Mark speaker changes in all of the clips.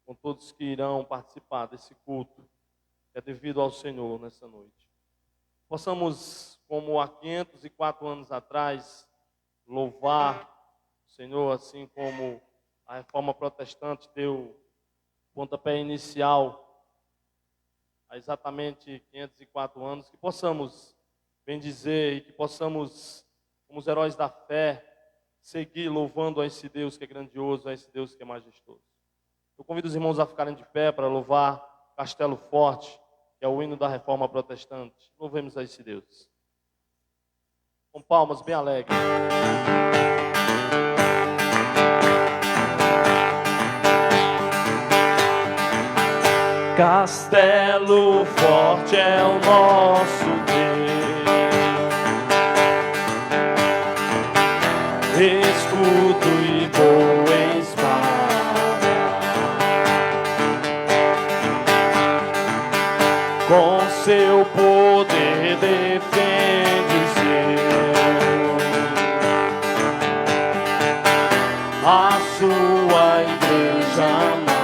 Speaker 1: com todos que irão participar desse culto, que é devido ao Senhor nessa noite. Possamos, como há 504 anos atrás, louvar o Senhor, assim como a Reforma Protestante deu pontapé inicial há exatamente 504 anos, que possamos bendizer e que possamos, como os heróis da fé, seguir louvando a esse Deus que é grandioso, a esse Deus que é majestoso. Eu convido os irmãos a ficarem de pé para louvar Castelo Forte, que é o hino da Reforma Protestante. Louvemos a esse Deus. Com palmas bem alegres. Castelo forte é o nosso Deus, escudo e boa espada, com seu poder defende o seu, a sua igreja amada.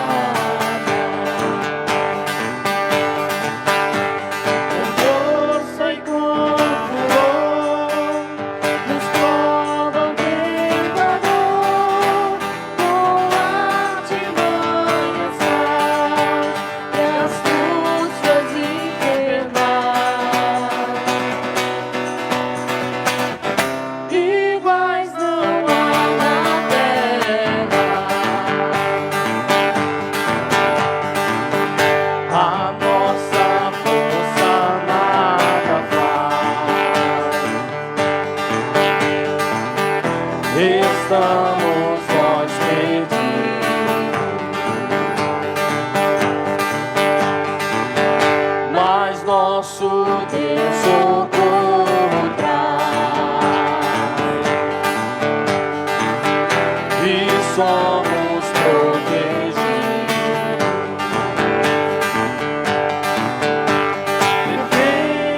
Speaker 1: Estamos nós perdidos, mas nosso Deus socorro traz, e somos protegidos.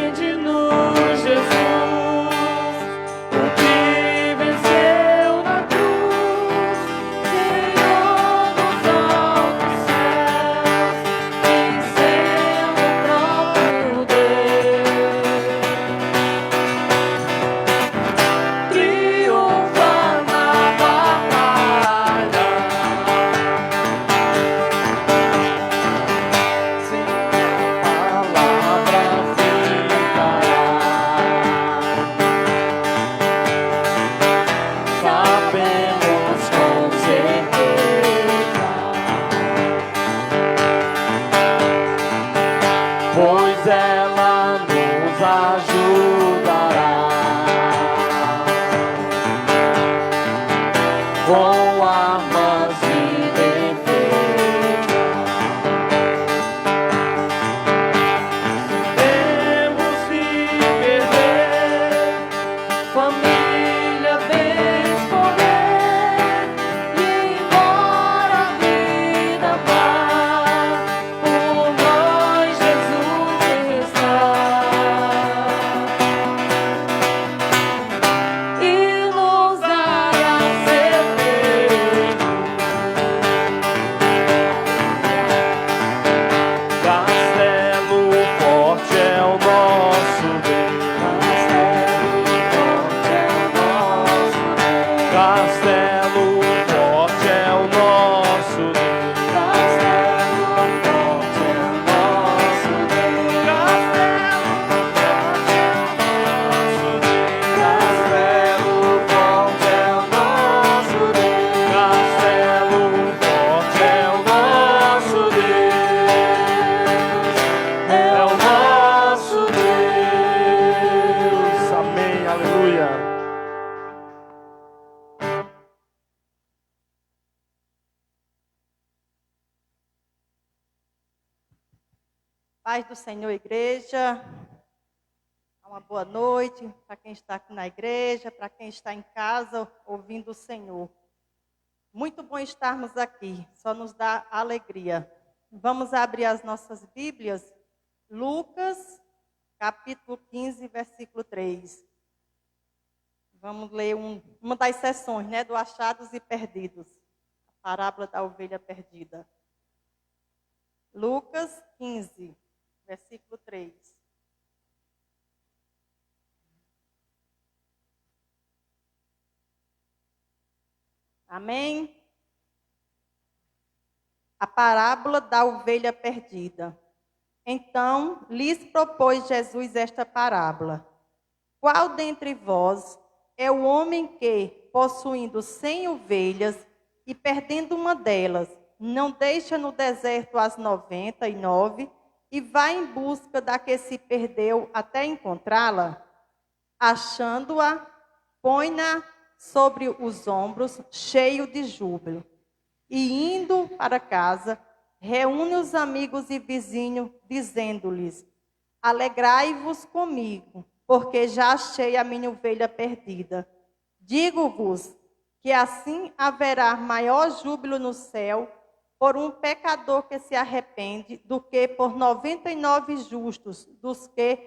Speaker 1: Defende-nos, Jesus, o que venceu na cruz, Senhor dos altos céus, venceu o próprio Deus, triunfa na batalha, sem palavra ficará. Sabemos com certeza, pois ela nos ajudará com armas de defesa. Temos que perder, família bem escolher, e embora a vida vá, por nós Jesus está, e nos dará certeza. Castelo forte é o nosso Deus, Castelo forte é o nosso Deus, Castelo forte é o nosso Deus, Castelo forte é o nosso Deus, Castelo forte é o nosso Deus, é o nosso Deus. Amém, aleluia.
Speaker 2: Paz do Senhor, igreja. Uma boa noite para quem está aqui na igreja, para quem está em casa ouvindo o Senhor. Muito bom estarmos aqui, só nos dá alegria. Vamos abrir as nossas Bíblias, Lucas, capítulo 15, versículo 3. Vamos ler uma das sessões, do Achados e Perdidos, a parábola da ovelha perdida. Lucas 15, versículo 3. Amém? A parábola da ovelha perdida. Então, lhes propôs Jesus esta parábola. Qual dentre vós é o homem que, possuindo 100 ovelhas e perdendo uma delas, não deixa no deserto as 99 e vai em busca da que se perdeu até encontrá-la? Achando-a, põe-na sobre os ombros, cheio de júbilo. E indo para casa, reúne os amigos e vizinhos, dizendo-lhes: Alegrai-vos comigo, porque já achei a minha ovelha perdida. Digo-vos que assim haverá maior júbilo no céu por um pecador que se arrepende do que por 99 justos, dos que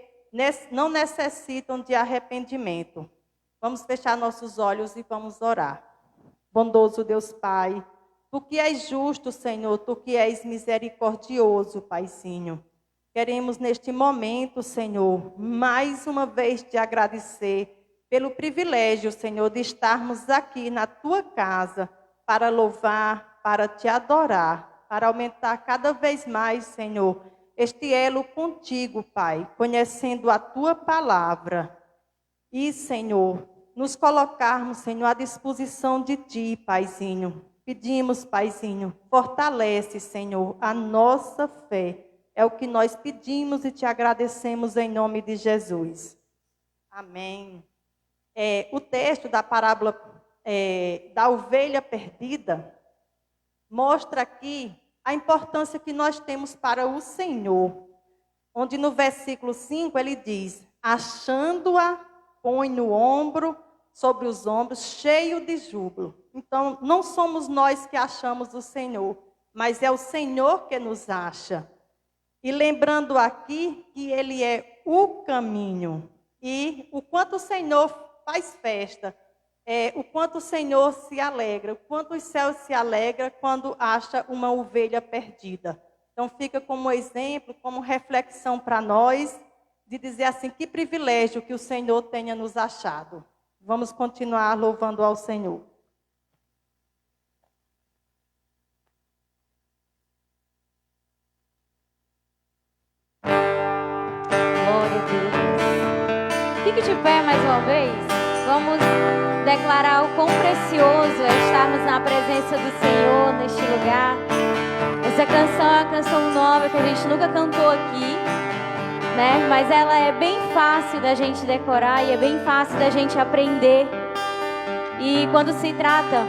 Speaker 2: não necessitam de arrependimento. Vamos fechar nossos olhos e vamos orar. Bondoso Deus Pai, Tu que és justo, Senhor, Tu que és misericordioso, Paizinho. Queremos neste momento, Senhor, mais uma vez te agradecer pelo privilégio, Senhor, de estarmos aqui na Tua casa para louvar, para te adorar, para aumentar cada vez mais, Senhor, este elo contigo, Pai, conhecendo a Tua palavra. E, Senhor, nos colocarmos, Senhor, à disposição de Ti, Paizinho. Pedimos, Paizinho, fortalece, Senhor, a nossa fé. É o que nós pedimos e te agradecemos em nome de Jesus. Amém. O texto da parábola da ovelha perdida mostra aqui a importância que nós temos para o Senhor. Onde no versículo 5 ele diz: achando-a, põe no ombro, sobre os ombros, cheio de júbilo. Então, não somos nós que achamos o Senhor, mas é o Senhor que nos acha. E lembrando aqui que Ele é o caminho. E o quanto o Senhor faz festa, o quanto o Senhor se alegra, o quanto os céus se alegram quando acha uma ovelha perdida. Então, fica como exemplo, como reflexão para nós, de dizer assim, que privilégio que o Senhor tenha nos achado. Vamos continuar louvando ao Senhor.
Speaker 3: Glória a Deus. Fique de pé mais uma vez. Vamos declarar o quão precioso é estarmos na presença do Senhor neste lugar. Essa canção é uma canção nova que a gente nunca cantou aqui, né? Mas ela é bem fácil da gente decorar e é bem fácil da gente aprender. E quando se trata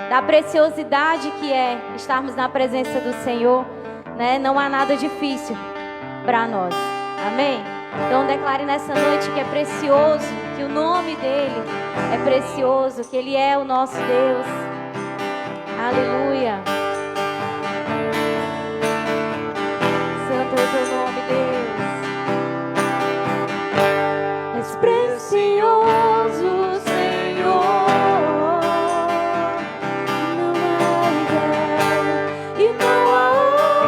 Speaker 3: da preciosidade que é estarmos na presença do Senhor, né? Não há nada difícil para nós. Amém? Então declare nessa noite que é precioso, que o nome dele é precioso, que ele é o nosso Deus. Aleluia. Santo é o teu nome, Deus. És precioso, Senhor. Não há igual e não há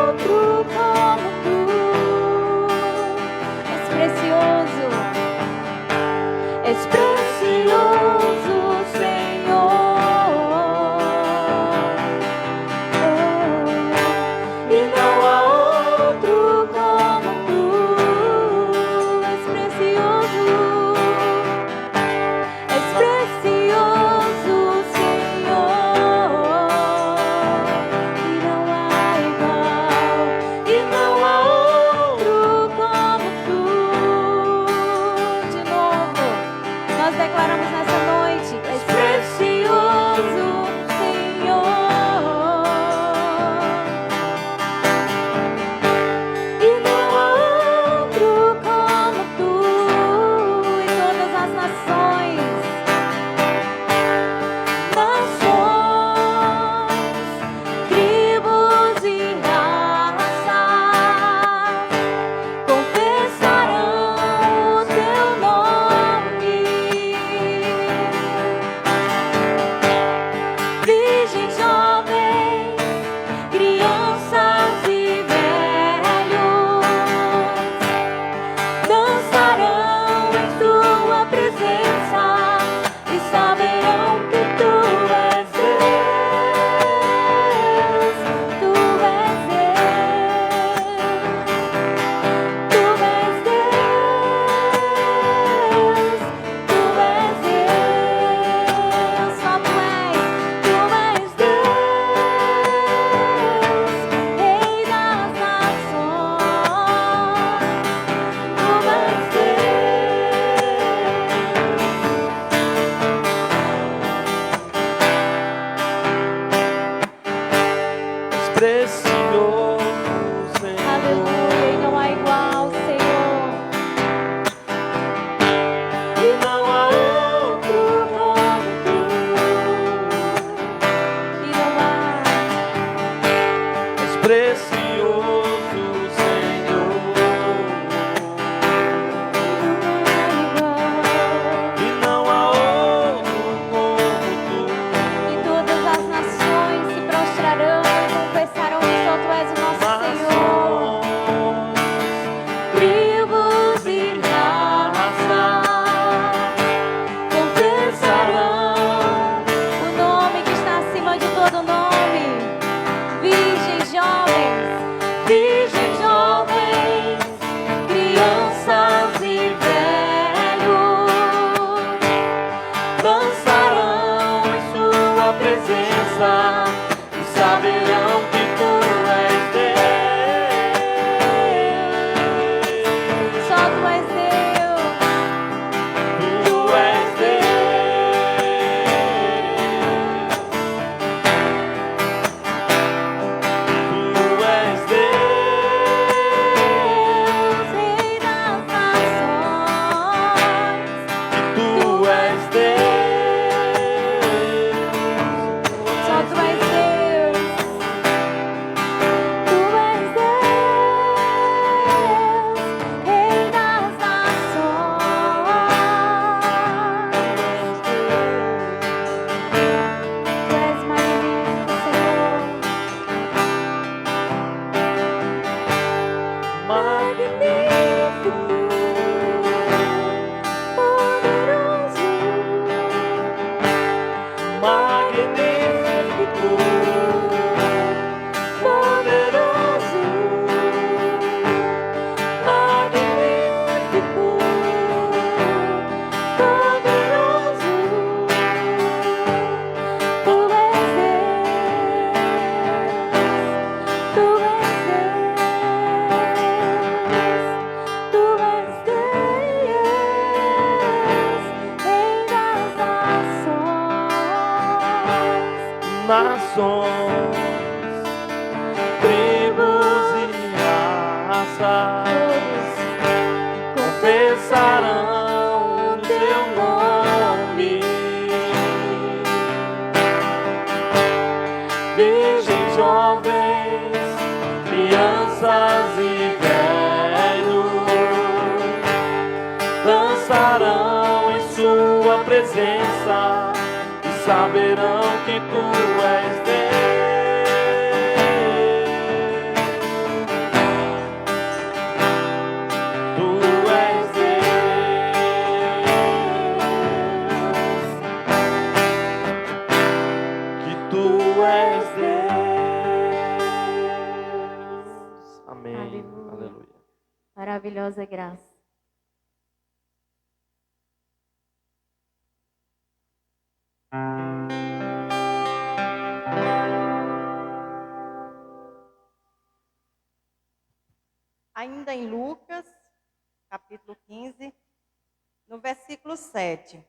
Speaker 3: outro como tu. És precioso. És precioso, Senhor.
Speaker 1: precioso, Senhor.
Speaker 3: Aleluia, e não há igual, Senhor.
Speaker 1: E não há outro como tu.
Speaker 3: E não há.
Speaker 1: És precioso, Senhor. E não há outro como tu.
Speaker 3: E todas as nações se prostrarão e confessarão que só tu és o nosso Senhor. Tribos e raças confessarão o nome que está acima de todo nome. Virgens jovens, crianças e velhos dançarão em sua presença e saberão que tu és Deus. Só tu és Deus.
Speaker 1: Tu és Deus.
Speaker 3: Rei das nações.
Speaker 1: Tu és Deus.
Speaker 3: Só tu és Deus. Tu és Deus, Rei das nações. Tu és magnífico, Senhor.
Speaker 1: Magnífico,
Speaker 3: Poderoso,
Speaker 1: magnífico,
Speaker 3: poderoso,
Speaker 1: magnífico,
Speaker 3: poderoso. Tu és Deus. Tu és Deus. Tu és Deus. Rei das
Speaker 1: nações, tribos e raças confessarão o teu nome. Virgens jovens, crianças e velhos dançarão em sua presença e saberão que tu és Deus. Tu és Deus. Que tu és Deus. Amém.
Speaker 3: Aleluia.
Speaker 1: Aleluia.
Speaker 3: Maravilhosa graça.
Speaker 2: Ainda em Lucas, capítulo 15, no versículo 7.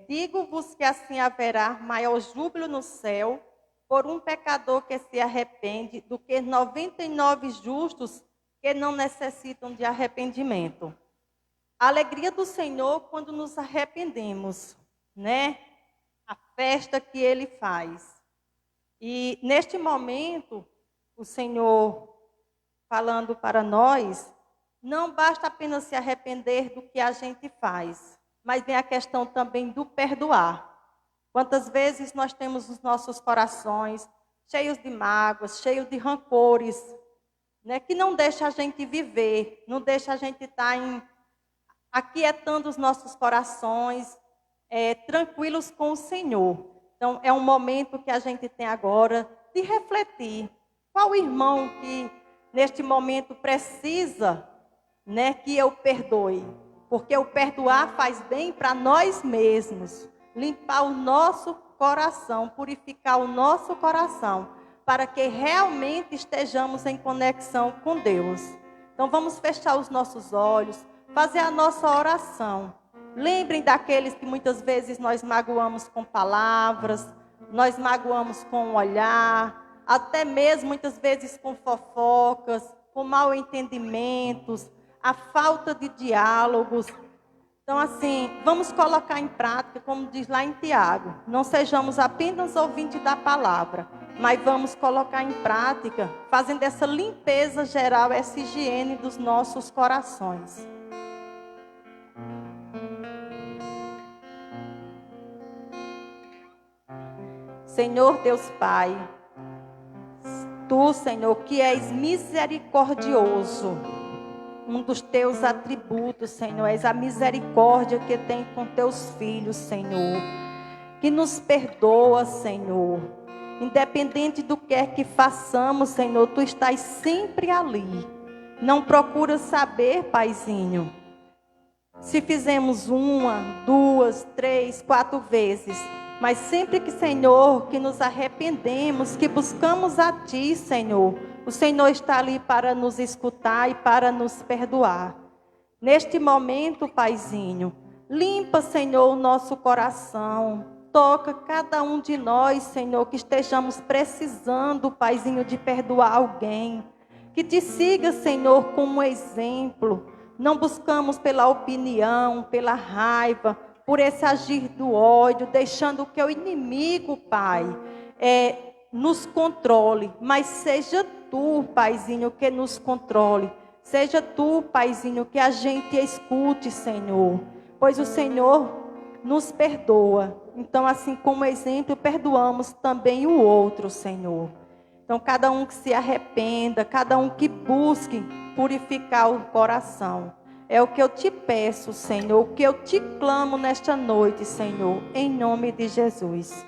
Speaker 2: Digo-vos que assim haverá maior júbilo no céu por um pecador que se arrepende do que 99 justos que não necessitam de arrependimento. A alegria do Senhor quando nos arrependemos, né? A festa que Ele faz. E neste momento, o Senhor falando para nós, não basta apenas se arrepender do que a gente faz, mas vem a questão também do perdoar. Quantas vezes nós temos os nossos corações cheios de mágoas, cheios de rancores, né, que não deixa a gente viver, não deixa a gente estar aquietando os nossos corações, tranquilos com o Senhor. Então, é um momento que a gente tem agora de refletir. Qual irmão que neste momento precisa, né, que eu perdoe? Porque o perdoar faz bem para nós mesmos. Limpar o nosso coração, purificar o nosso coração, para que realmente estejamos em conexão com Deus. Então vamos fechar os nossos olhos, fazer a nossa oração. Lembrem daqueles que muitas vezes nós magoamos com palavras, nós magoamos com o olhar, até mesmo muitas vezes com fofocas, com mal entendimentos, a falta de diálogos. Então, assim, vamos colocar em prática, como diz lá em Tiago, não sejamos apenas ouvintes da palavra, mas vamos colocar em prática, fazendo essa limpeza geral, essa higiene dos nossos corações. Senhor Deus Pai, Tu, Senhor, que és misericordioso, um dos teus atributos, Senhor, és a misericórdia que tem com teus filhos, Senhor, que nos perdoa, Senhor, independente do que é que façamos, Senhor, Tu estás sempre ali, não procura saber, Paizinho, se fizemos 1, 2, 3, 4 vezes, mas sempre que, Senhor, que nos arrependemos, que buscamos a Ti, Senhor, o Senhor está ali para nos escutar e para nos perdoar. Neste momento, Paizinho, limpa, Senhor, o nosso coração. Toca cada um de nós, Senhor, que estejamos precisando, Paizinho, de perdoar alguém. Que Te siga, Senhor, como exemplo. Não buscamos pela opinião, pela raiva, por esse agir do ódio, deixando que o inimigo, Pai, nos controle. Mas seja Tu, Paizinho, que nos controle. Seja Tu, Paizinho, que a gente escute, Senhor. Pois o Senhor nos perdoa. Então, assim como exemplo, perdoamos também o outro, Senhor. Então, cada um que se arrependa, cada um que busque purificar o coração. É o que eu Te peço, Senhor, o que eu Te clamo nesta noite, Senhor, em nome de Jesus.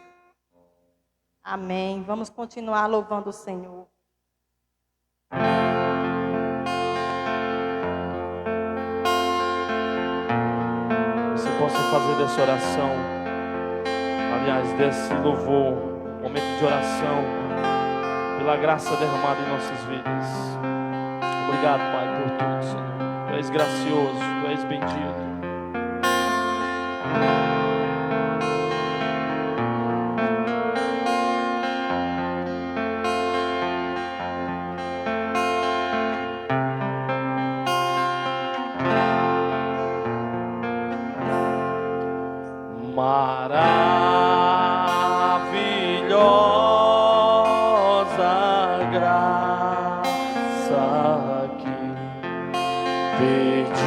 Speaker 2: Amém. Vamos continuar louvando o Senhor.
Speaker 1: Você possa fazer dessa oração, aliás, desse louvor, momento de oração, pela graça derramada em nossas vidas. Obrigado, Pai, por tudo, Senhor. Tu és gracioso, Tu és bendito. Maravilhosa graça que perdido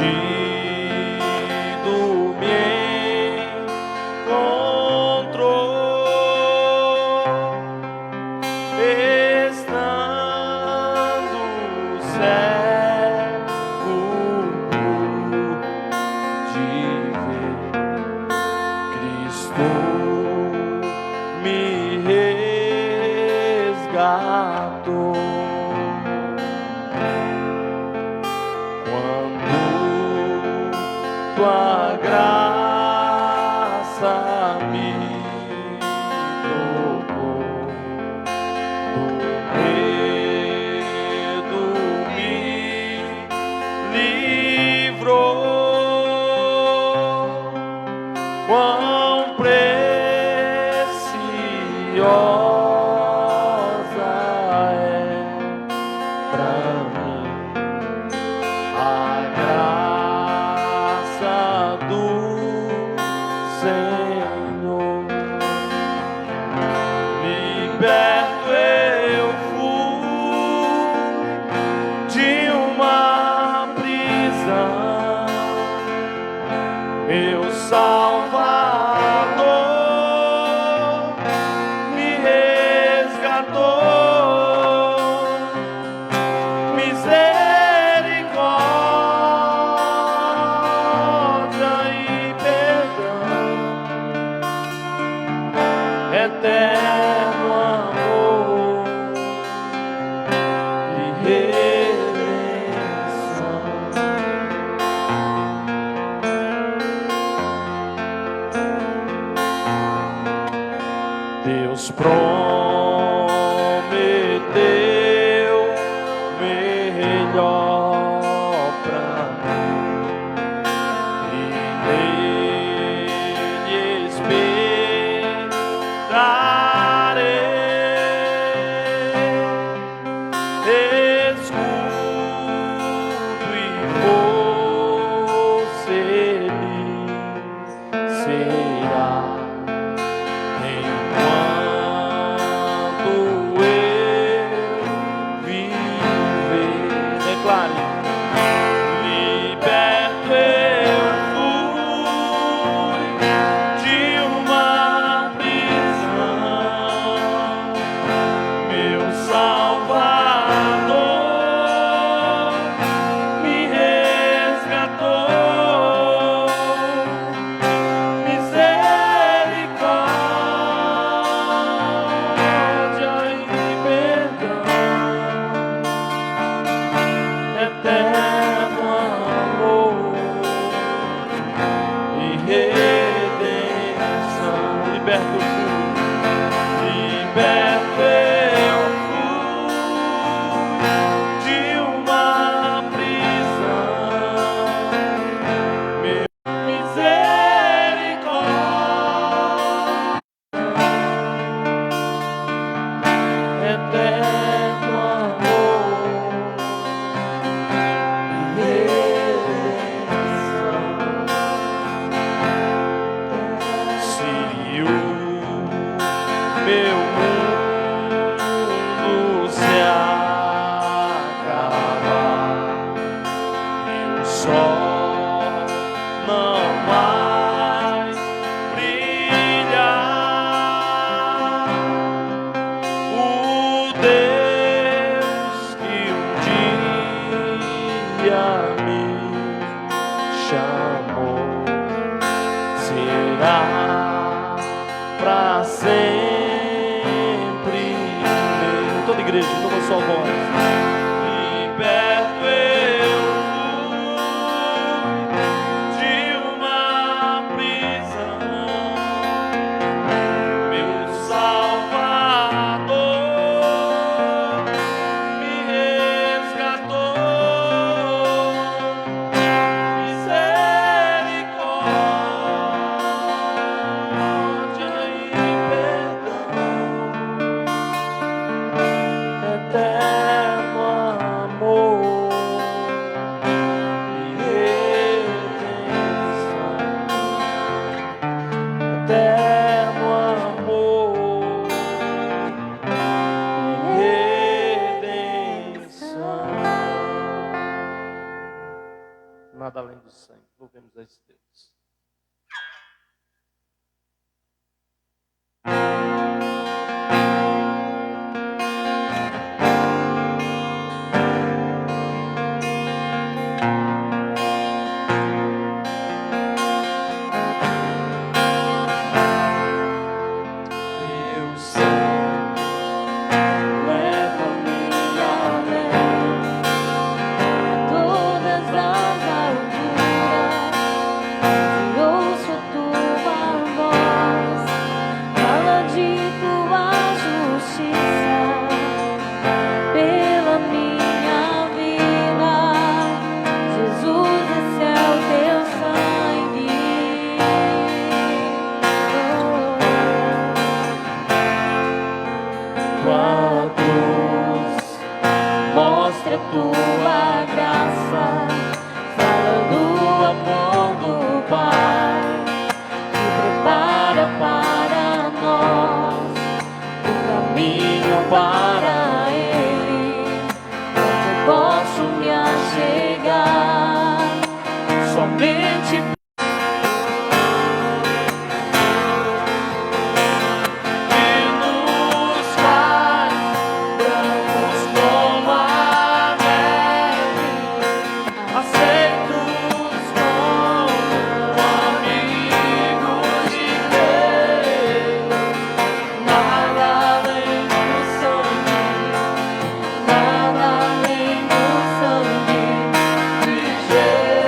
Speaker 1: me encontrou, estando cego de ver, Cristo me resgatou. Tua graça me tocou, do medo me livrou. Quão preciosa é pra mim a graça do Senhor. Liberto eu fui de uma prisão, meu Salvador me resgatou. Misericórdia e perdão, eterno amor e redenção. Deus prometeu melhor pra mim e nele esperarei. escudo e força Ele será. Enquanto eu viver, declare: liberto eu fui de uma prisão, meu Salvador me resgatou. Misericórdia e perdão, eterno amor e redenção. Liberto eu fui de uma prisão, meu misericórdia, eterno amor e redenção. Se o meu mundo se acabar e o sol não mais brilhar, o Deus que um dia me chamou será pra sempre meu. Toda igreja, de uma só voz. Liberto eu fui de uma prisão, meu Salvador me resgatou. Misericórdia e perdão, eterno amor e redenção, eterno amor e redenção. Nada além do sangue. Louvemos a esse Deus. Meu sangue leva-me além,
Speaker 3: Todas as alturas, eu ouço tua voz, fala de tua justiça pela minha vida. Jesus, esse é o teu sangue.
Speaker 1: tua cruz
Speaker 3: Mostra tua graça, fala do amor do Pai, que prepara para nós o caminho para Ele, onde eu posso me achegar.
Speaker 1: somente que nos faz brancos como a neve, aceitos como amigos de Deus. Nada além do sangue,
Speaker 3: Nada além do sangue de Jesus.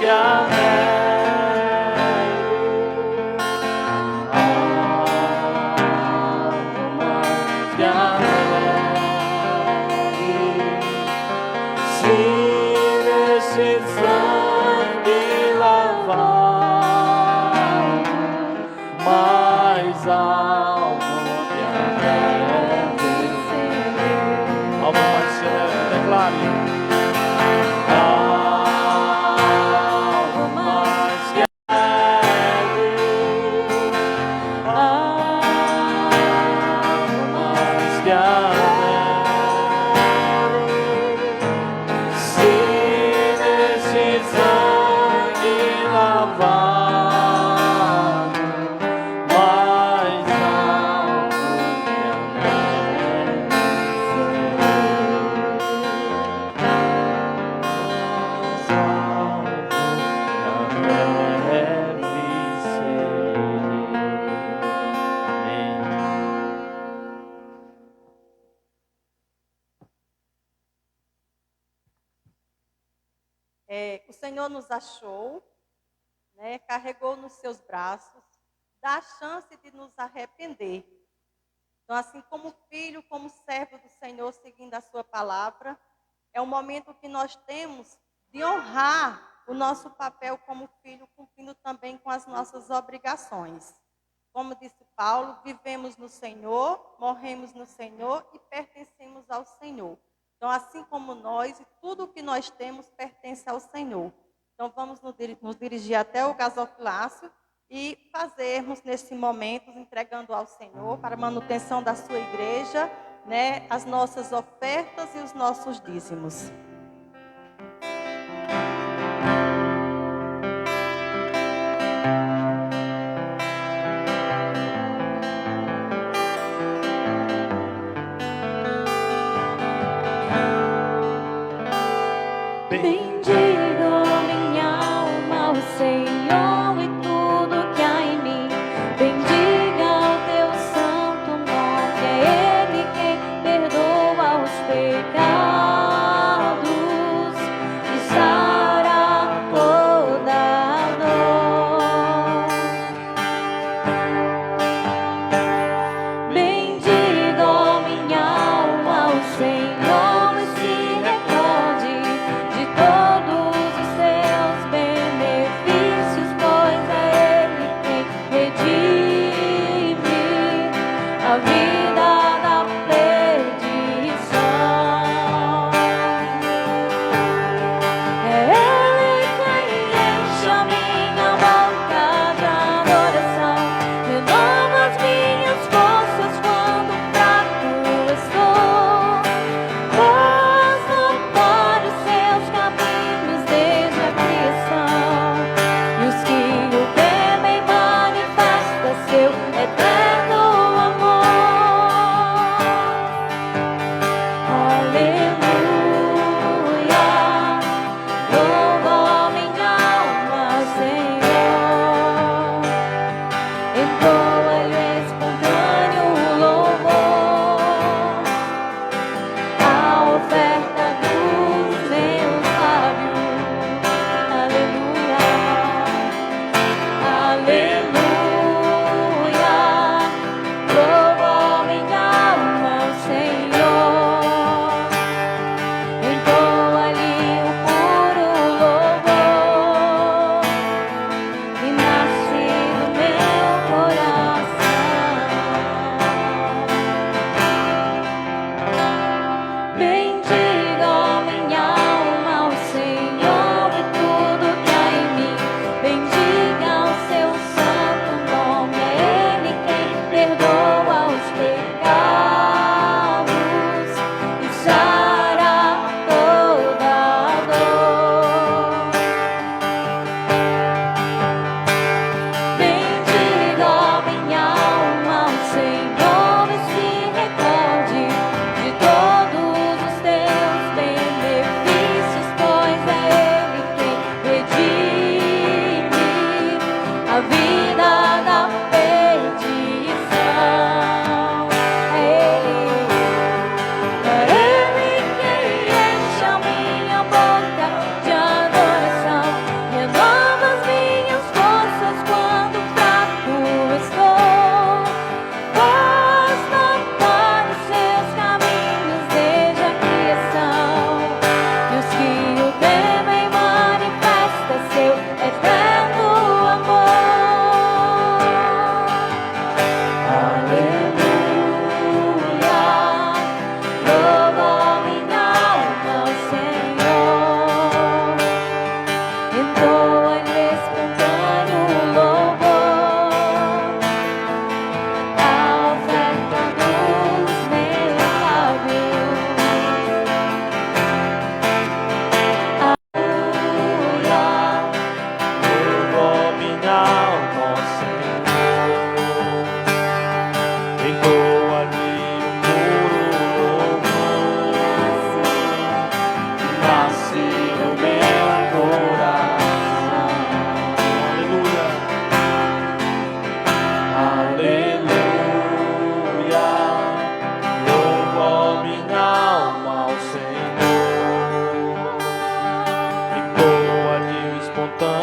Speaker 1: que a neve.
Speaker 2: O Senhor nos achou, né, carregou nos seus braços, dá a chance de nos arrepender. Então, assim como filho, como servo do Senhor, seguindo a sua palavra, é um momento que nós temos de honrar o nosso papel como filho, cumprindo também com as nossas obrigações. Como disse Paulo, vivemos no Senhor, morremos no Senhor e pertencemos ao Senhor. Então, assim como nós, tudo o que nós temos pertence ao Senhor. Então, vamos nos dirigir até o gasofilácio e fazermos nesse momento, entregando ao Senhor, para a manutenção da sua igreja, né, as nossas ofertas e os nossos dízimos.
Speaker 3: Perdoa os pecados.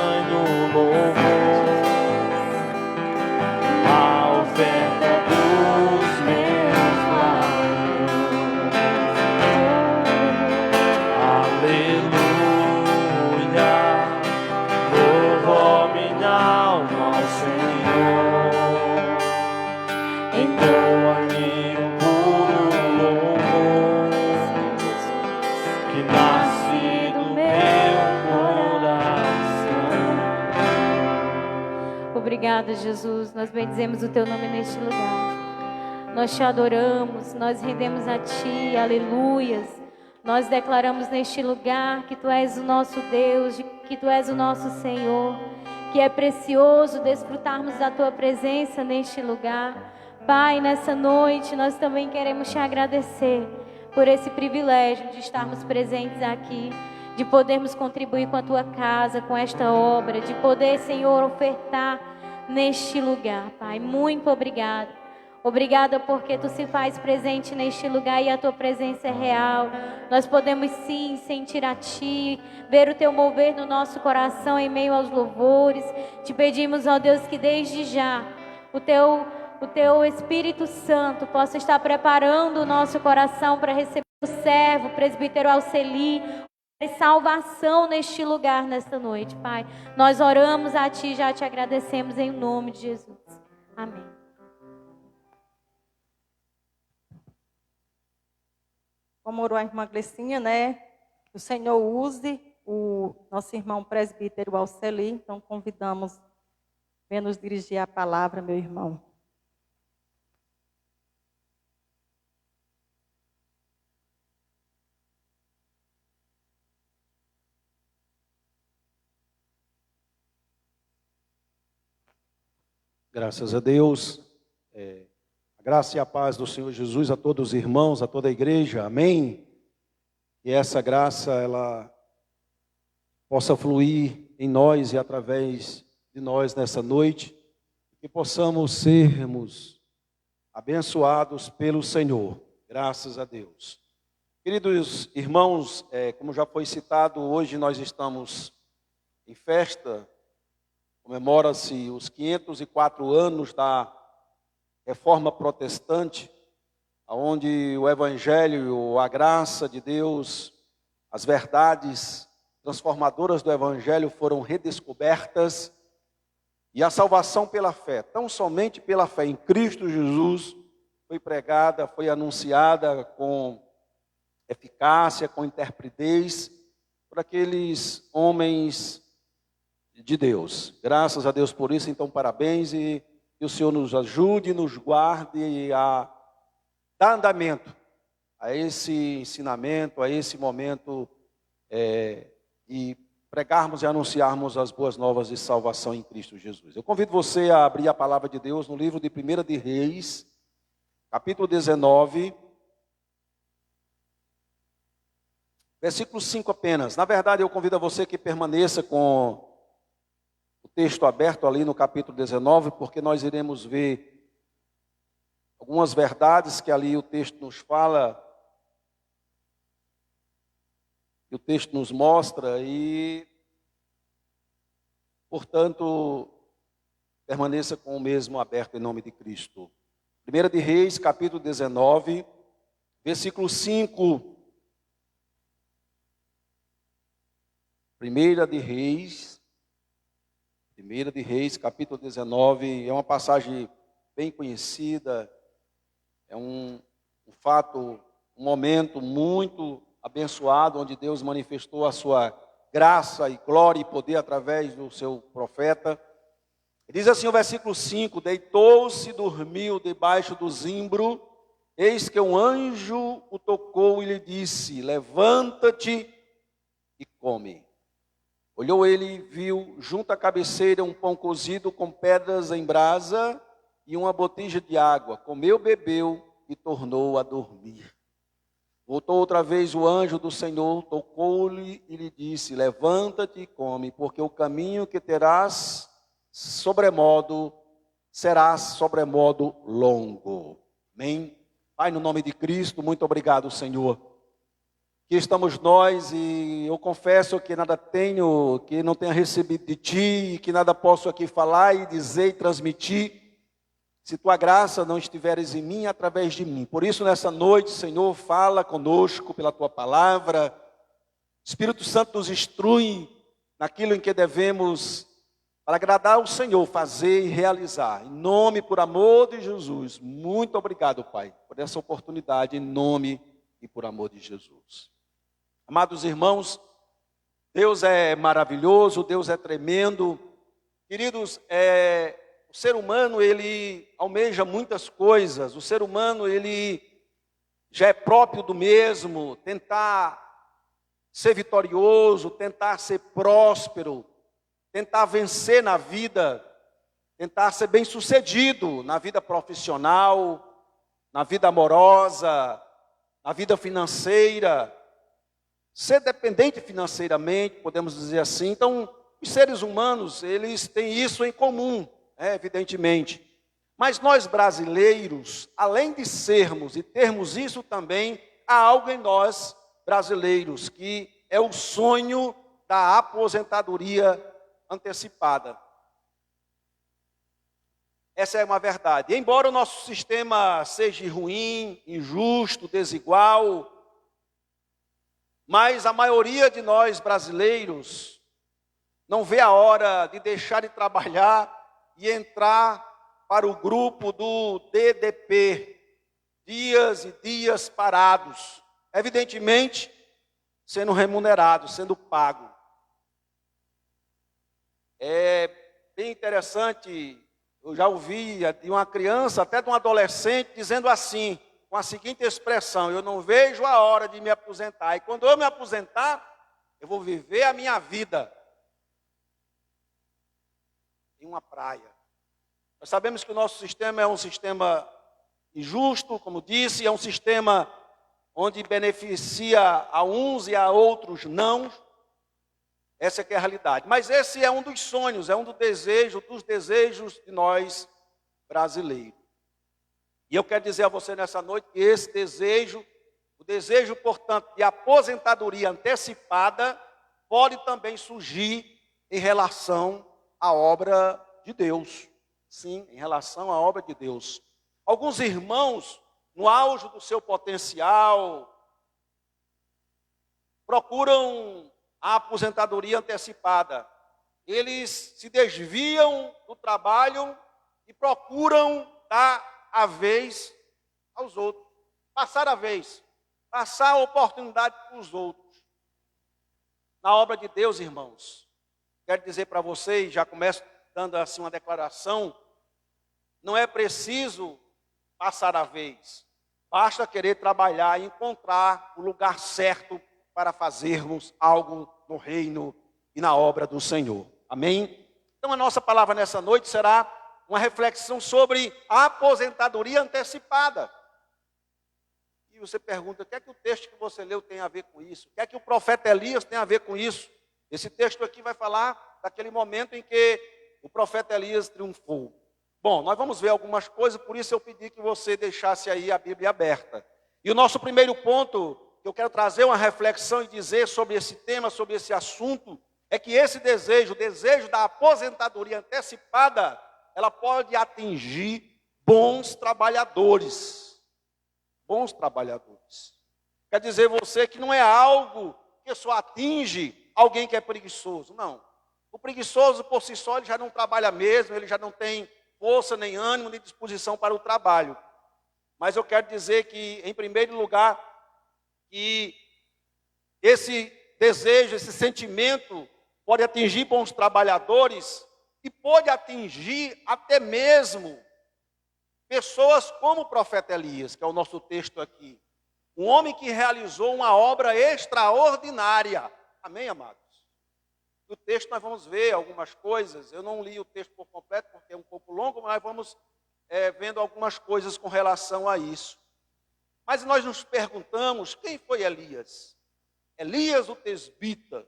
Speaker 1: tamanho louvor, a oferta dos meus lábios. Aleluia, louvou minha alma ao Senhor. Entoa-lhe um puro louvor que nasce do meu coração.
Speaker 3: Obrigada, Jesus. Nós bendizemos o teu nome neste lugar. Nós te adoramos, nós rendemos a ti, aleluias. Nós declaramos neste lugar que tu és o nosso Deus, que tu és o nosso Senhor, que é precioso desfrutarmos da tua presença neste lugar. Pai, nessa noite nós também queremos te agradecer por esse privilégio de estarmos presentes aqui, de podermos contribuir com a tua casa, com esta obra, de poder, Senhor, ofertar neste lugar, Pai. Muito obrigada. Obrigada porque tu se faz presente neste lugar e a tua presença é real. Nós podemos sim sentir a ti, ver o teu mover no nosso coração em meio aos louvores. Te pedimos, ó Deus, que desde já o teu Espírito Santo possa estar preparando o nosso coração para receber o servo, o presbítero Alceli, e salvação neste lugar, nesta noite, Pai. Nós oramos a ti, já te agradecemos em nome de Jesus. Amém.
Speaker 2: Como orou a irmã Glecinha, né? Que o Senhor use o nosso irmão presbítero Alceli. Então, convidamos, venha nos dirigir a palavra, meu irmão.
Speaker 4: Graças a Deus, a graça e a paz do Senhor Jesus a todos os irmãos, a toda a igreja, amém? Que essa graça, ela possa fluir em nós e através de nós nessa noite, que possamos sermos abençoados pelo Senhor, graças a Deus. Queridos irmãos, como já foi citado, hoje nós estamos em festa. Comemora-se os 504 anos da Reforma Protestante, onde o Evangelho, a graça de Deus, as verdades transformadoras do Evangelho foram redescobertas e a salvação pela fé, tão somente pela fé em Cristo Jesus, foi pregada, foi anunciada com eficácia, com interpretez por aqueles homens de Deus. Graças a Deus por isso, então parabéns e que o Senhor nos ajude, nos guarde a dar andamento a esse ensinamento, a esse momento e pregarmos e anunciarmos as boas novas de salvação em Cristo Jesus. Eu convido você a abrir a palavra de Deus no livro de 1 de Reis, capítulo 19, versículo 5 apenas. Na verdade, eu convido a você que permaneça com o texto aberto ali no capítulo 19, porque nós iremos ver algumas verdades que ali o texto nos fala, que o texto nos mostra e, portanto, permaneça com o mesmo aberto em nome de Cristo. 1 de Reis, capítulo 19, versículo 5. 1 de Reis, capítulo 19, é uma passagem bem conhecida, é um fato, um momento muito abençoado, onde Deus manifestou a sua graça e glória e poder através do seu profeta. Diz assim o versículo 5, deitou-se e dormiu debaixo do zimbro, eis que um anjo o tocou e lhe disse, levanta-te e come. Olhou ele e viu junto à cabeceira um pão cozido com pedras em brasa e uma botija de água. Comeu, bebeu e tornou a dormir. Voltou outra vez o anjo do Senhor, tocou-lhe e lhe disse, levanta-te e come, porque o caminho que terás será sobremodo longo. Amém? Pai, no nome de Cristo, muito obrigado, Senhor, Aqui estamos nós e eu confesso que nada tenho, que não tenha recebido de ti, que nada posso aqui falar e dizer e transmitir, se tua graça não estiveres em mim, através de mim. Por isso, nessa noite, Senhor, fala conosco pela tua palavra. Espírito Santo nos instrui naquilo em que devemos, para agradar ao Senhor, fazer e realizar. Em nome, por amor de Jesus. Muito obrigado, Pai, por essa oportunidade, em nome e por amor de Jesus. Amados irmãos, Deus é maravilhoso, Deus é tremendo. Queridos, o ser humano, ele almeja muitas coisas. O ser humano, ele já é próprio do mesmo, tentar ser vitorioso, tentar ser próspero, tentar vencer na vida, tentar ser bem-sucedido na vida profissional, na vida amorosa, na vida financeira, ser dependente financeiramente, podemos dizer assim. Então, os seres humanos, eles têm isso em comum, evidentemente. Mas nós brasileiros, além de sermos e termos isso também, há algo em nós brasileiros, que é o sonho da aposentadoria antecipada. Essa é uma verdade. Embora o nosso sistema seja ruim, injusto, desigual, mas a maioria de nós brasileiros não vê a hora de deixar de trabalhar e entrar para o grupo do DDP, dias e dias parados, evidentemente sendo remunerado, sendo pago. É bem interessante, eu já ouvi de uma criança, até de um adolescente, dizendo assim, com a seguinte expressão: eu não vejo a hora de me aposentar, e quando eu me aposentar, eu vou viver a minha vida em uma praia. Nós sabemos que o nosso sistema é um sistema injusto, como disse, é um sistema onde beneficia a uns e a outros não. Essa é que é a realidade. Mas esse é um dos sonhos, é um dos desejos de nós brasileiros. E eu quero dizer a você nessa noite que esse desejo, o desejo, portanto, de aposentadoria antecipada, pode também surgir em relação à obra de Deus. Sim, em relação à obra de Deus. Alguns irmãos, no auge do seu potencial, procuram a aposentadoria antecipada. Eles se desviam do trabalho e procuram dar a vez aos outros. Passar a vez. Passar a oportunidade para os outros. Na obra de Deus, irmãos, quero dizer para vocês, já começo dando assim uma declaração, não é preciso passar a vez. Basta querer trabalhar e encontrar o lugar certo para fazermos algo no reino e na obra do Senhor. Amém? Então a nossa palavra nessa noite será uma reflexão sobre a aposentadoria antecipada. E você pergunta, o que é que o texto que você leu tem a ver com isso? O que é que o profeta Elias tem a ver com isso? Esse texto aqui vai falar daquele momento em que o profeta Elias triunfou. Bom, nós vamos ver algumas coisas, por isso eu pedi que você deixasse aí a Bíblia aberta. E o nosso primeiro ponto, que eu quero trazer uma reflexão e dizer sobre esse tema, sobre esse assunto, é que esse desejo, o desejo da aposentadoria antecipada, ela pode atingir bons trabalhadores. Bons trabalhadores. Quer dizer você que não é algo que só atinge alguém que é preguiçoso, não. O preguiçoso, por si só, ele já não trabalha mesmo, ele já não tem força, nem ânimo, nem disposição para o trabalho. Mas eu quero dizer que, em primeiro lugar, que esse desejo, esse sentimento pode atingir bons trabalhadores e pode atingir até mesmo pessoas como o profeta Elias, que é o nosso texto aqui. Um homem que realizou uma obra extraordinária. Amém, amados? No texto nós vamos ver algumas coisas. Eu não li o texto por completo porque é um pouco longo, mas vamos vendo algumas coisas com relação a isso. Mas nós nos perguntamos, quem foi Elias? Elias o tesbita.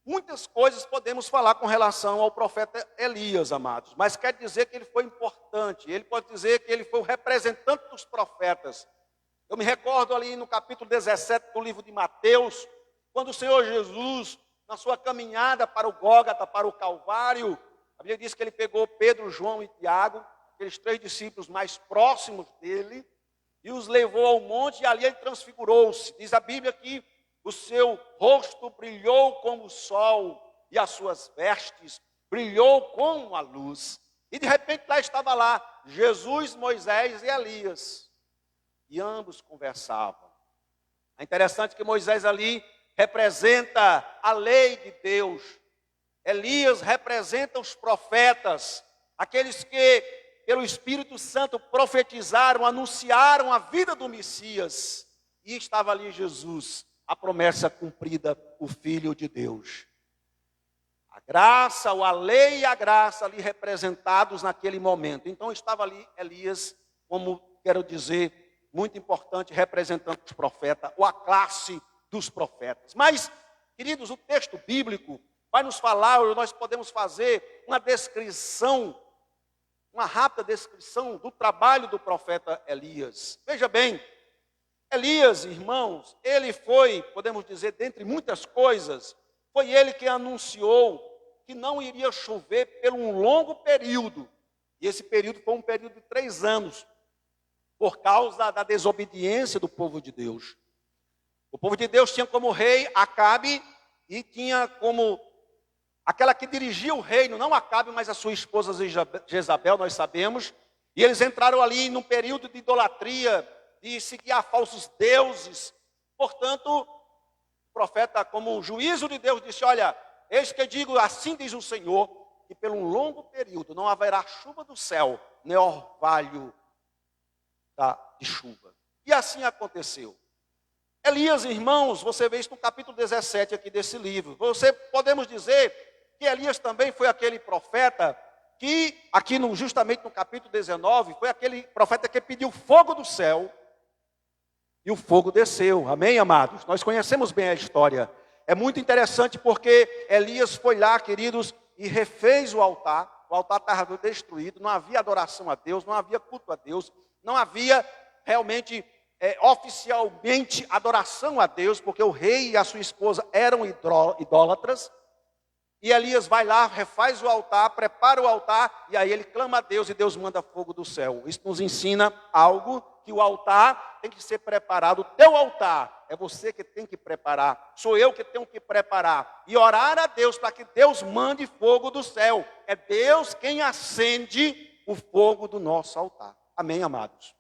Speaker 4: Muitas coisas podemos falar com relação ao profeta Elias, amados, mas quer dizer que ele foi importante, ele pode dizer que ele foi o representante dos profetas. Eu me recordo ali no capítulo 17 do livro de Mateus, quando o Senhor Jesus, na sua caminhada para o Gólgota, para o Calvário, a Bíblia diz que ele pegou Pedro, João e Tiago, aqueles 3 discípulos mais próximos dele, e os levou ao monte, e ali ele transfigurou-se. Diz a Bíblia que o seu rosto brilhou como o sol, e as suas vestes brilhou como a luz. E de repente estava Jesus, Moisés e Elias. E ambos conversavam. É interessante que Moisés ali representa a lei de Deus. Elias representa os profetas, aqueles que, pelo Espírito Santo, profetizaram, anunciaram a vida do Messias. E estava ali Jesus, a promessa cumprida, o Filho de Deus. A graça, a lei e a graça ali representados naquele momento. Então estava ali Elias, como quero dizer, muito importante, representando os profetas, ou a classe dos profetas. Mas, queridos, o texto bíblico vai nos falar, ou nós podemos fazer uma descrição, uma rápida descrição do trabalho do profeta Elias. Veja bem, Elias, irmãos, ele foi, podemos dizer, dentre muitas coisas, foi ele que anunciou que não iria chover por um longo período. E esse período foi um período de 3 anos, por causa da desobediência do povo de Deus. O povo de Deus tinha como rei Acabe, e tinha como aquela que dirigia o reino, não Acabe, mas a sua esposa Jezabel, nós sabemos. E eles entraram ali num período de idolatria, de seguir a falsos deuses. Portanto, o profeta, como juízo de Deus, disse: olha, eis que digo, assim diz o Senhor, que pelo um longo período não haverá chuva do céu, nem orvalho de chuva. E assim aconteceu. Elias, irmãos, você vê isso no capítulo 17 aqui desse livro. Podemos dizer que Elias também foi aquele profeta que, aqui justamente no capítulo 19, foi aquele profeta que pediu fogo do céu, e o fogo desceu. Amém, amados? Nós conhecemos bem a história. É muito interessante porque Elias foi lá, queridos, e refez o altar. O altar estava destruído, não havia adoração a Deus, não havia culto a Deus, não havia realmente, oficialmente, adoração a Deus, porque o rei e a sua esposa eram idólatras. E Elias vai lá, refaz o altar, prepara o altar, e aí ele clama a Deus, e Deus manda fogo do céu. Isso nos ensina algo, que o altar tem que ser preparado. O teu altar é você que tem que preparar, sou eu que tenho que preparar. E orar a Deus para que Deus mande fogo do céu. É Deus quem acende o fogo do nosso altar. Amém, amados?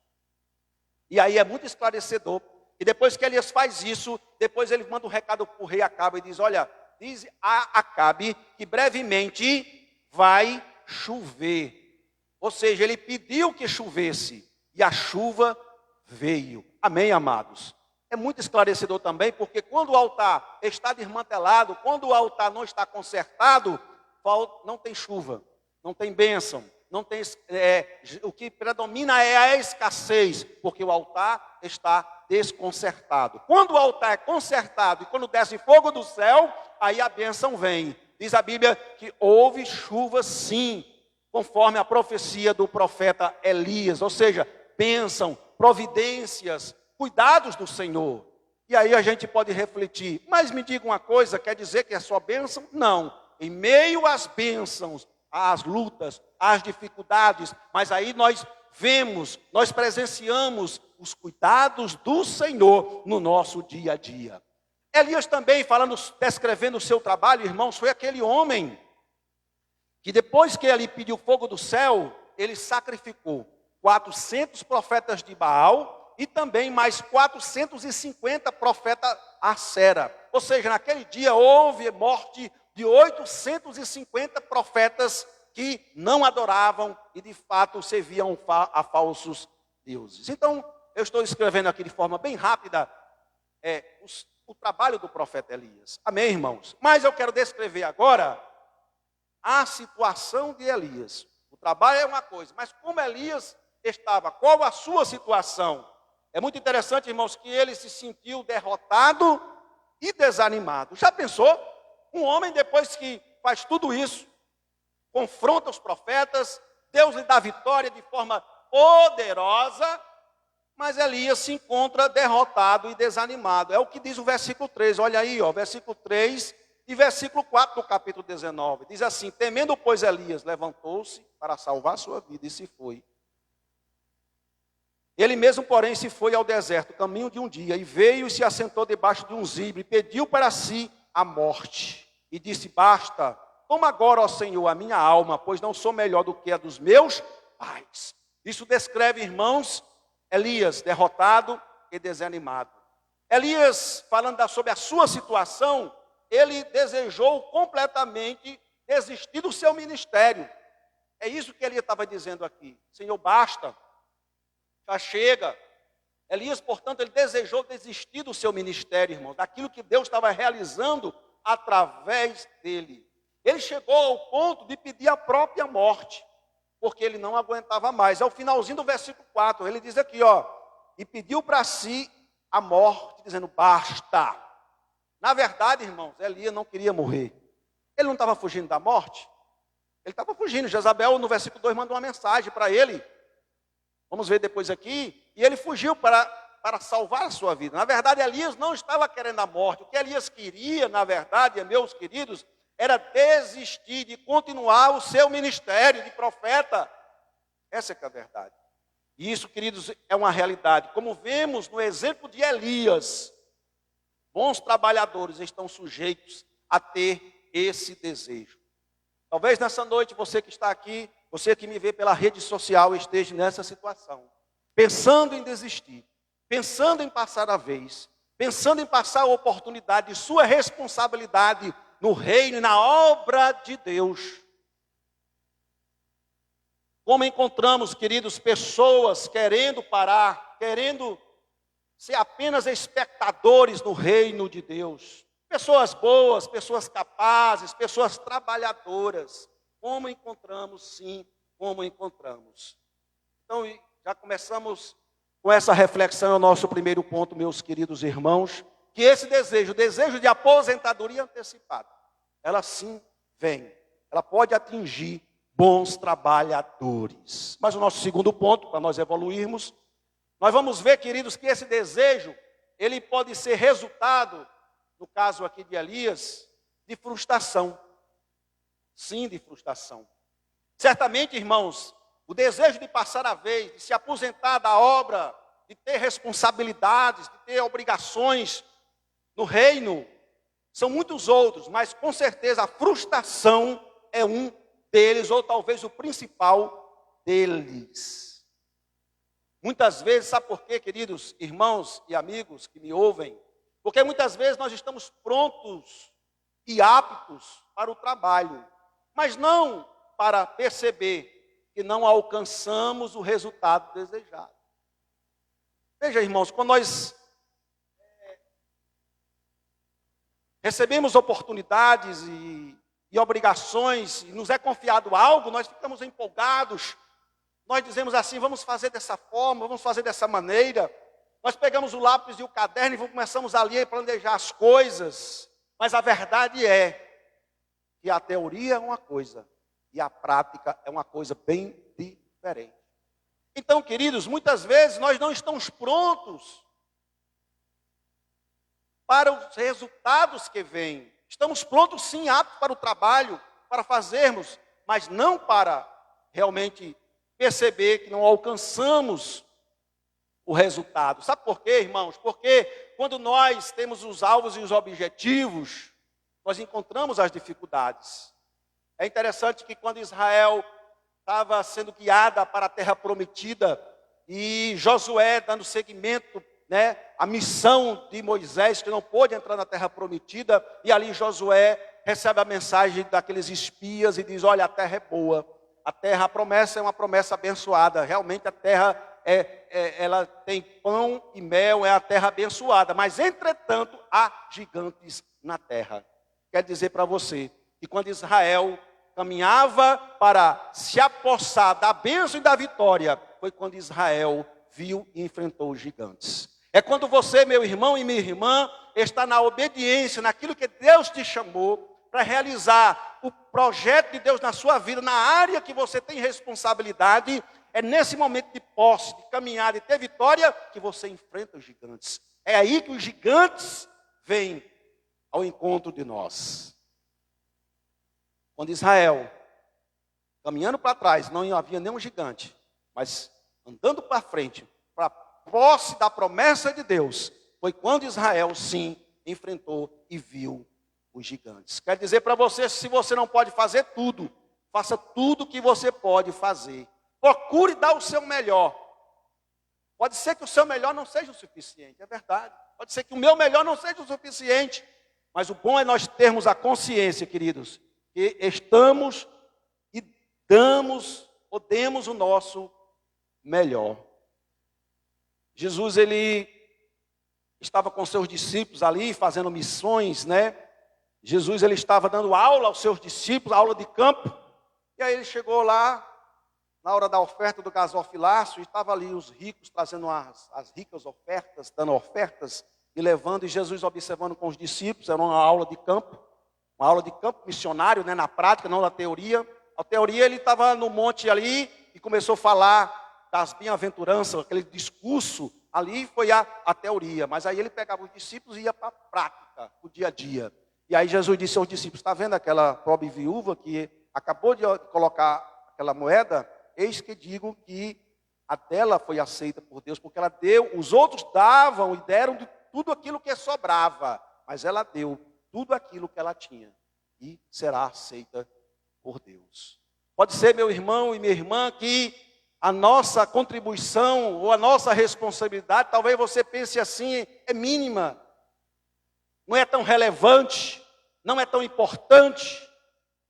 Speaker 4: E aí é muito esclarecedor. E depois que Elias faz isso, depois ele manda um recado para o rei Acabe e diz: olha, diz a Acabe que brevemente vai chover. Ou seja, ele pediu que chovesse e a chuva veio. Amém, amados? É muito esclarecedor também, porque quando o altar está desmantelado, quando o altar não está consertado, não tem chuva, não tem bênção, não tem, o que predomina é a escassez, porque o altar está desconcertado. Quando o altar é consertado e quando desce fogo do céu, aí a bênção vem. Diz a Bíblia que houve chuva sim, conforme a profecia do profeta Elias, ou seja, bênção, providências, cuidados do Senhor. E aí a gente pode refletir, mas me diga uma coisa, quer dizer que é só bênção? Não, em meio às bênçãos, às lutas, às dificuldades, mas aí nós vemos, nós presenciamos os cuidados do Senhor no nosso dia a dia. Elias também, descrevendo o seu trabalho, irmãos, foi aquele homem que depois que ele pediu fogo do céu, ele sacrificou 400 profetas de Baal e também mais 450 profetas Acera. Ou seja, naquele dia houve morte de 850 profetas que não adoravam e de fato serviam a falsos deuses. Então, eu estou escrevendo aqui de forma bem rápida o trabalho do profeta Elias. Amém, irmãos? Mas eu quero descrever agora a situação de Elias. O trabalho é uma coisa, mas como Elias estava, qual a sua situação? É muito interessante, irmãos, que ele se sentiu derrotado e desanimado. Já pensou? Um homem, depois que faz tudo isso, confronta os profetas, Deus lhe dá vitória de forma poderosa, Mas Elias se encontra derrotado e desanimado. É o que diz o versículo 3. Olha aí, versículo 3 e versículo 4 do capítulo 19. Diz assim: temendo, pois, Elias levantou-se para salvar sua vida e se foi. Ele mesmo, porém, se foi ao deserto, caminho de um dia, e veio e se assentou debaixo de um zibre, e pediu para si a morte. E disse: basta, toma agora, ó Senhor, a minha alma, pois não sou melhor do que a dos meus pais. Isso descreve, irmãos, Elias derrotado e desanimado. Elias, falando sobre a sua situação, ele desejou completamente desistir do seu ministério. É isso que Elias estava dizendo aqui. Senhor, basta, já chega. Elias, portanto, ele desejou desistir do seu ministério, irmãos, daquilo que Deus estava realizando através dele. Ele chegou ao ponto de pedir a própria morte, porque ele não aguentava mais. É o finalzinho do versículo 4, ele diz aqui, e pediu para si a morte, dizendo: basta. Na verdade, irmãos, Elias não queria morrer. Ele não estava fugindo da morte? Ele estava fugindo. Jezabel, no versículo 2, mandou uma mensagem para ele. Vamos ver depois aqui. E ele fugiu para salvar a sua vida. Na verdade, Elias não estava querendo a morte. O que Elias queria, na verdade, meus queridos, era desistir de continuar o seu ministério de profeta. Essa é que é a verdade. E isso, queridos, é uma realidade. Como vemos no exemplo de Elias, bons trabalhadores estão sujeitos a ter esse desejo. Talvez nessa noite você que está aqui, você que me vê pela rede social, esteja nessa situação, pensando em desistir, pensando em passar a vez, pensando em passar a oportunidade de sua responsabilidade no reino e na obra de Deus. Como encontramos, queridos, pessoas querendo parar, querendo ser apenas espectadores no reino de Deus. Pessoas boas, pessoas capazes, pessoas trabalhadoras. Como encontramos, sim, como encontramos. Então, já começamos com essa reflexão, é o nosso primeiro ponto, meus queridos irmãos, que esse desejo, o desejo de aposentadoria antecipada, ela sim vem, ela pode atingir bons trabalhadores. Mas o nosso segundo ponto, para nós evoluirmos, nós vamos ver, queridos, que esse desejo, ele pode ser resultado, no caso aqui de Elias, de frustração. Sim, de frustração. Certamente, irmãos, o desejo de passar a vez, de se aposentar da obra, de ter responsabilidades, de ter obrigações no reino, são muitos outros, mas com certeza a frustração é um deles, ou talvez o principal deles. Muitas vezes, sabe por quê, queridos irmãos e amigos que me ouvem? Porque muitas vezes nós estamos prontos e aptos para o trabalho, mas não para perceber que não alcançamos o resultado desejado. Veja, irmãos, quando nós recebemos oportunidades e obrigações, e nos é confiado algo, nós ficamos empolgados, nós dizemos assim: vamos fazer dessa forma, vamos fazer dessa maneira. Nós pegamos o lápis e o caderno e começamos ali a planejar as coisas, mas a verdade é que a teoria é uma coisa e a prática é uma coisa bem diferente. Então, queridos, muitas vezes nós não estamos prontos para os resultados que vêm. Estamos prontos sim, aptos para o trabalho, para fazermos, mas não para realmente perceber que não alcançamos o resultado. Sabe por quê, irmãos? Porque quando nós temos os alvos e os objetivos, nós encontramos as dificuldades. É interessante que quando Israel estava sendo guiada para a terra prometida e Josué dando seguimento, a missão de Moisés, que não pôde entrar na terra prometida, e ali Josué recebe a mensagem daqueles espias e diz: olha, a terra é boa, a promessa é uma promessa abençoada, realmente a terra ela tem pão e mel, é a terra abençoada, mas entretanto há gigantes na terra. Quer dizer para você que quando Israel caminhava para se apossar da bênção e da vitória, foi quando Israel viu e enfrentou os gigantes. É quando você, meu irmão e minha irmã, está na obediência, naquilo que Deus te chamou para realizar o projeto de Deus na sua vida, na área que você tem responsabilidade, É nesse momento de posse, de caminhar, de ter vitória, que você enfrenta os gigantes. É aí que os gigantes vêm ao encontro de nós. Quando Israel, caminhando para trás, não havia nenhum gigante, mas andando para frente, para a posse da promessa de Deus, foi quando Israel, sim, enfrentou e viu os gigantes. Quer dizer para você, se você não pode fazer tudo, faça tudo que você pode fazer. Procure dar o seu melhor. Pode ser que o seu melhor não seja o suficiente, é verdade. Pode ser que o meu melhor não seja o suficiente. Mas o bom é nós termos a consciência, queridos, que estamos e damos o nosso melhor. Jesus, ele estava com seus discípulos ali, fazendo missões, né? Jesus, ele estava dando aula aos seus discípulos, aula de campo. E aí ele chegou lá, na hora da oferta do gasofilácio, e estava ali os ricos trazendo as ricas ofertas, dando ofertas e levando, e Jesus observando com os discípulos. Era uma aula de campo missionário, né, na prática, não na teoria. A teoria, ele estava no monte ali e começou a falar das bem-aventuranças, aquele discurso ali foi a teoria. Mas aí ele pegava os discípulos e ia para a prática, o dia a dia. E aí Jesus disse aos discípulos: está vendo aquela pobre viúva que acabou de colocar aquela moeda? Eis que digo que a dela foi aceita por Deus, porque ela deu, os outros davam e deram de tudo aquilo que sobrava, mas ela deu tudo aquilo que ela tinha e será aceita por Deus. Pode ser, meu irmão e minha irmã, que a nossa contribuição ou a nossa responsabilidade, talvez você pense assim, é mínima, não é tão relevante, não é tão importante.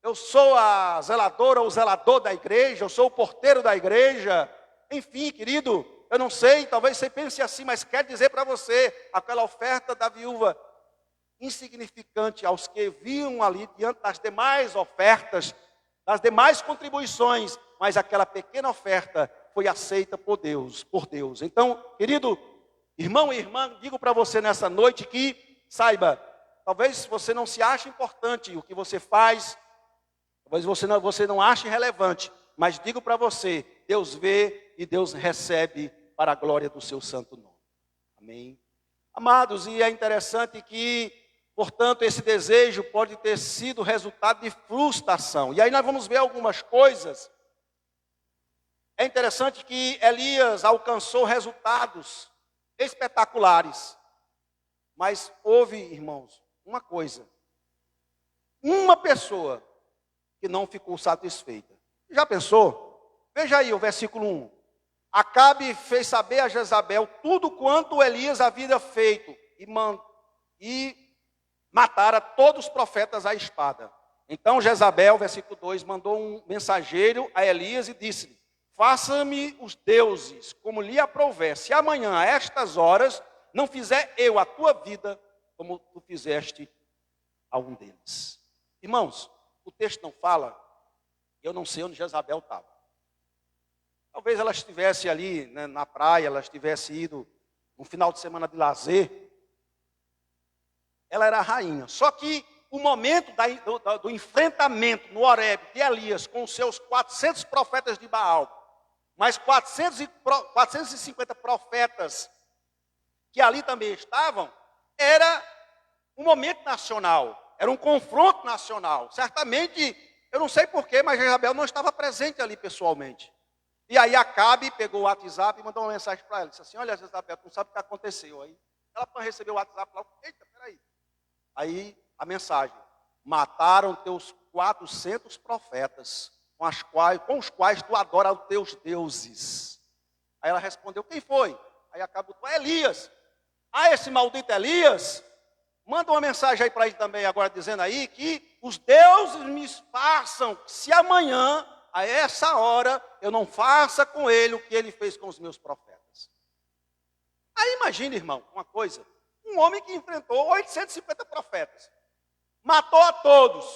Speaker 4: Eu sou a zeladora ou o zelador da igreja, eu sou o porteiro da igreja. Enfim, querido, eu não sei, talvez você pense assim, mas quero dizer para você, aquela oferta da viúva, insignificante aos que viam ali diante das demais ofertas, das demais contribuições, mas aquela pequena oferta foi aceita por Deus. Então, querido irmão e irmã, digo para você nessa noite que, saiba, talvez você não se ache importante o que você faz, talvez você não ache relevante, mas digo para você, Deus vê e Deus recebe para a glória do seu santo nome. Amém? Amados, e é interessante que, portanto, esse desejo pode ter sido resultado de frustração. E aí nós vamos ver algumas coisas. É interessante que Elias alcançou resultados espetaculares. Mas houve, irmãos, uma coisa. Uma pessoa que não ficou satisfeita. Já pensou? Veja aí o versículo 1. Acabe fez saber a Jezabel tudo quanto Elias havia feito e matara todos os profetas à espada. Então Jezabel, versículo 2, mandou um mensageiro a Elias e disse-lhe: faça-me os deuses como lhe aprouver, se amanhã a estas horas não fizer eu a tua vida como tu fizeste a um deles. Irmãos, o texto não fala, eu não sei onde Jezabel estava. Talvez ela estivesse ali, né, na praia, ela estivesse ido um final de semana de lazer. Ela era a rainha. Só que o momento do enfrentamento no Horebe de Elias com os seus 400 profetas de Baal, mais 450 profetas que ali também estavam, era um momento nacional, era um confronto nacional. Certamente, eu não sei porquê, mas Jezabel não estava presente ali pessoalmente. E aí Acabe pegou o WhatsApp e mandou uma mensagem para ela. Disse assim: olha, Jezabel, tu não sabe o que aconteceu aí. Ela recebeu o WhatsApp lá. Eita, peraí. Aí a mensagem: mataram teus 400 profetas, com os quais tu adora os teus deuses. Aí ela respondeu: quem foi? Aí Acabe botou: Elias. Ah, esse maldito Elias. Manda uma mensagem aí para ele também agora, dizendo aí que os deuses me façam, se amanhã, a essa hora, eu não faça com ele o que ele fez com os meus profetas. Aí imagine, irmão, uma coisa. Um homem que enfrentou 850 profetas. Matou a todos.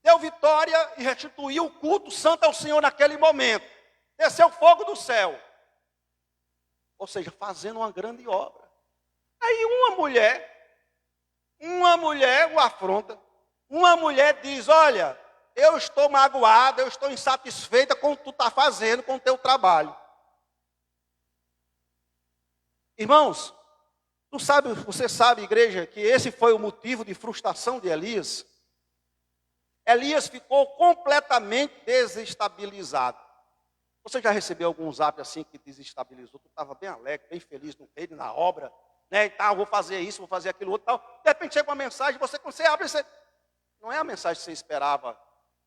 Speaker 4: Deu vitória e restituiu o culto santo ao Senhor naquele momento. Desceu fogo do céu. Ou seja, fazendo uma grande obra. Aí uma mulher o afronta. Uma mulher diz: olha, eu estou magoada, eu estou insatisfeita com o que tu está fazendo, com o teu trabalho. Irmãos, você sabe, igreja, que esse foi o motivo de frustração de Elias? Elias ficou completamente desestabilizado. Você já recebeu algum zap assim que desestabilizou? Tu estava bem alegre, bem feliz no reino, na obra, né? E tal, vou fazer isso, vou fazer aquilo outro, tal. De repente chega uma mensagem, quando você abre, não é a mensagem que você esperava,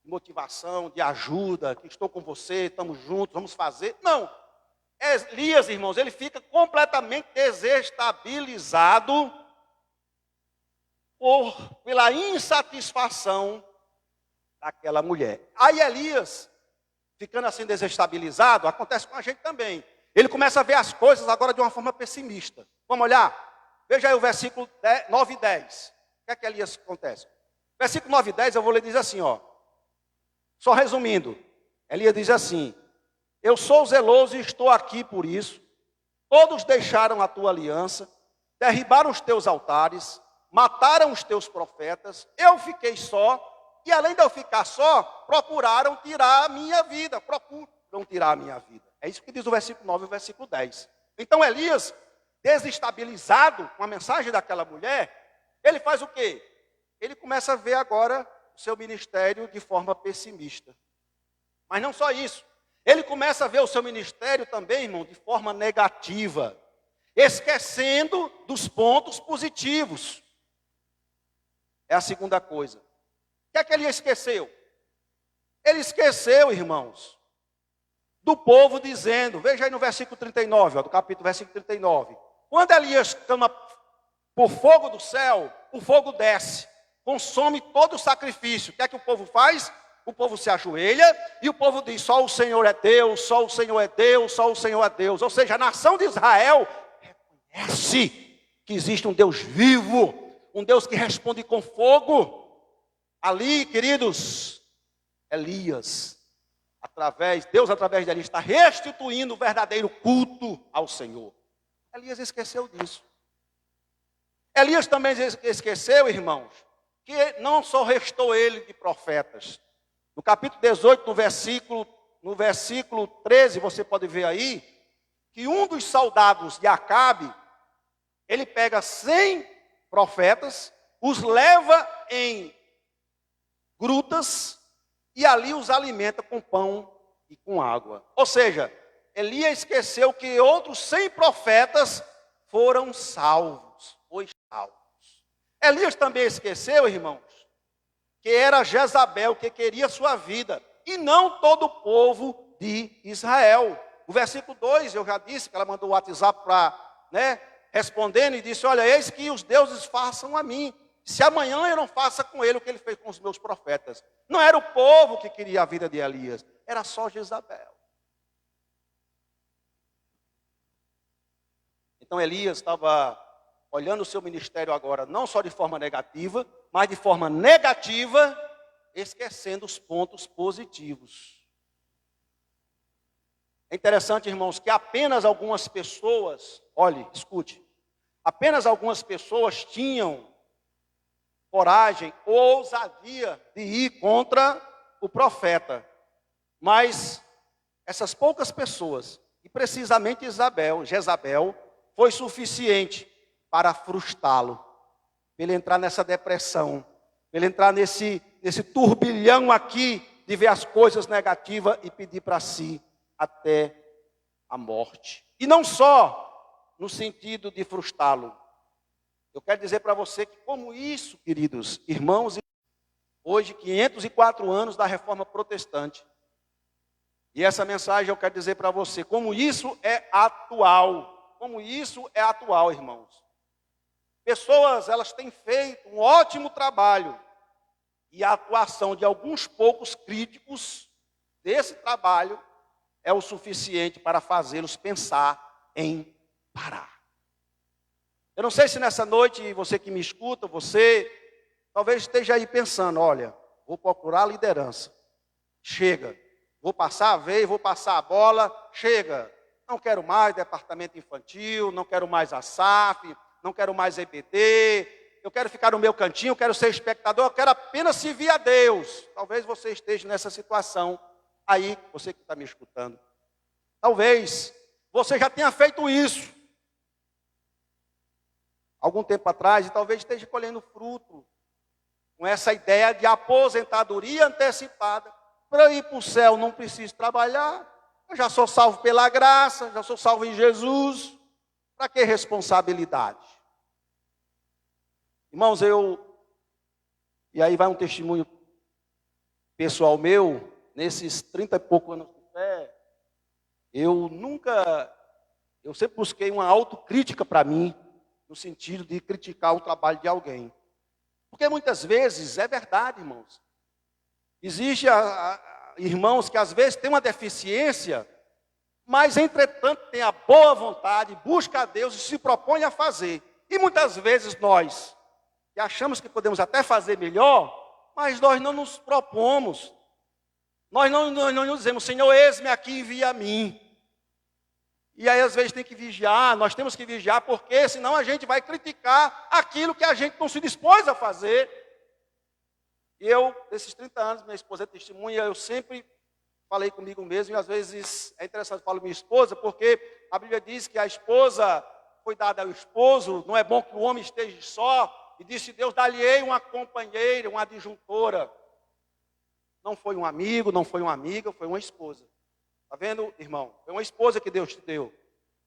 Speaker 4: de motivação, de ajuda, que estou com você, estamos juntos, vamos fazer. Não. Elias, irmãos, ele fica completamente desestabilizado pela insatisfação daquela mulher. Aí Elias, ficando assim desestabilizado, acontece com a gente também. Ele começa a ver as coisas agora de uma forma pessimista. Vamos olhar? Veja aí o versículo 9 e 10. O que é que Elias acontece? Versículo 9 e 10 eu vou ler, diz assim, ó. Só resumindo, Elias diz assim: eu sou zeloso e estou aqui por isso. Todos deixaram a tua aliança, derribaram os teus altares, mataram os teus profetas, eu fiquei só, e além de eu ficar só, procuraram tirar a minha vida. Procuram tirar a minha vida. É isso que diz o versículo 9 e o versículo 10. Então Elias, desestabilizado com a mensagem daquela mulher, ele faz o quê? Ele começa a ver agora o seu ministério de forma pessimista. Mas não só isso. Ele começa a ver o seu ministério também, irmão, de forma negativa, esquecendo dos pontos positivos. É a segunda coisa. O que é que ele esqueceu? Ele esqueceu, irmãos, do povo dizendo, veja aí no versículo 39, do capítulo, versículo 39. Quando Elias clama por fogo do céu, o fogo desce, consome todo o sacrifício. O que é que o povo faz? O povo se ajoelha e o povo diz, só o Senhor é Deus, só o Senhor é Deus, só o Senhor é Deus. Ou seja, a nação de Israel reconhece que existe um Deus vivo, um Deus que responde com fogo. Ali, queridos, Elias, Deus através de Elias está restituindo o verdadeiro culto ao Senhor. Elias esqueceu disso. Elias também esqueceu, irmãos, que não só restou ele de profetas. No capítulo 18, no versículo 13, você pode ver aí, que um dos soldados de Acabe, ele pega 100 profetas, os leva em grutas e ali os alimenta com pão e com água. Ou seja, Elias esqueceu que outros 100 profetas foram salvos. Elias também esqueceu, irmãos, que era Jezabel que queria sua vida, e não todo o povo de Israel. O versículo 2, eu já disse que ela mandou o WhatsApp para, respondendo, e disse, olha, eis que os deuses façam a mim, se amanhã eu não faça com ele o que ele fez com os meus profetas. Não era o povo que queria a vida de Elias, era só Jezabel. Então Elias estava olhando o seu ministério agora, não só de forma negativa, mas de forma negativa, esquecendo os pontos positivos. É interessante, irmãos, que apenas algumas pessoas, olhe, escute, apenas algumas pessoas tinham coragem ou ousadia de ir contra o profeta. Mas essas poucas pessoas, e precisamente Jezabel, foi suficiente para frustrá-lo, para ele entrar nessa depressão, para ele entrar nesse turbilhão aqui de ver as coisas negativas e pedir para si até a morte. E não só no sentido de frustrá-lo. Eu quero dizer para você que como isso, queridos irmãos, hoje 504 anos da Reforma Protestante, e essa mensagem eu quero dizer para você, como isso é atual, irmãos. Pessoas, elas têm feito um ótimo trabalho, e a atuação de alguns poucos críticos desse trabalho é o suficiente para fazê-los pensar em parar. Eu não sei se nessa noite, você que me escuta, você talvez esteja aí pensando, olha, vou procurar a liderança. Chega, vou passar a vez, vou passar a bola, chega. Não quero mais departamento infantil, não quero mais a SAF, não quero mais EBD, eu quero ficar no meu cantinho, eu quero ser espectador, eu quero apenas servir a Deus. Talvez você esteja nessa situação aí, você que está me escutando. Talvez você já tenha feito isso algum tempo atrás e talvez esteja colhendo fruto com essa ideia de aposentadoria antecipada. Para ir para o céu não preciso trabalhar, eu já sou salvo pela graça, já sou salvo em Jesus. Para que responsabilidade? Irmãos, e aí vai um testemunho pessoal meu, nesses 30 e poucos anos de fé, eu sempre busquei uma autocrítica para mim, no sentido de criticar o trabalho de alguém. Porque muitas vezes, é verdade, irmãos, existe irmãos que às vezes têm uma deficiência, mas entretanto tem a boa vontade, busca a Deus e se propõe a fazer. E muitas vezes nós, que achamos que podemos até fazer melhor, mas nós não nos propomos. Nós não dizemos, Senhor, eis-me aqui, envia a mim. E aí às vezes tem que vigiar, nós temos que vigiar, porque senão a gente vai criticar aquilo que a gente não se dispôs a fazer. E eu, desses 30 anos, minha esposa é testemunha, eu sempre falei comigo mesmo, e às vezes é interessante falar minha esposa, porque a Bíblia diz que a esposa foi dada ao esposo, não é bom que o homem esteja só, e disse Deus, dar-lhe-ei uma companheira, uma adjuntora. Não foi um amigo, não foi uma amiga, foi uma esposa. Está vendo, irmão? Foi uma esposa que Deus te deu.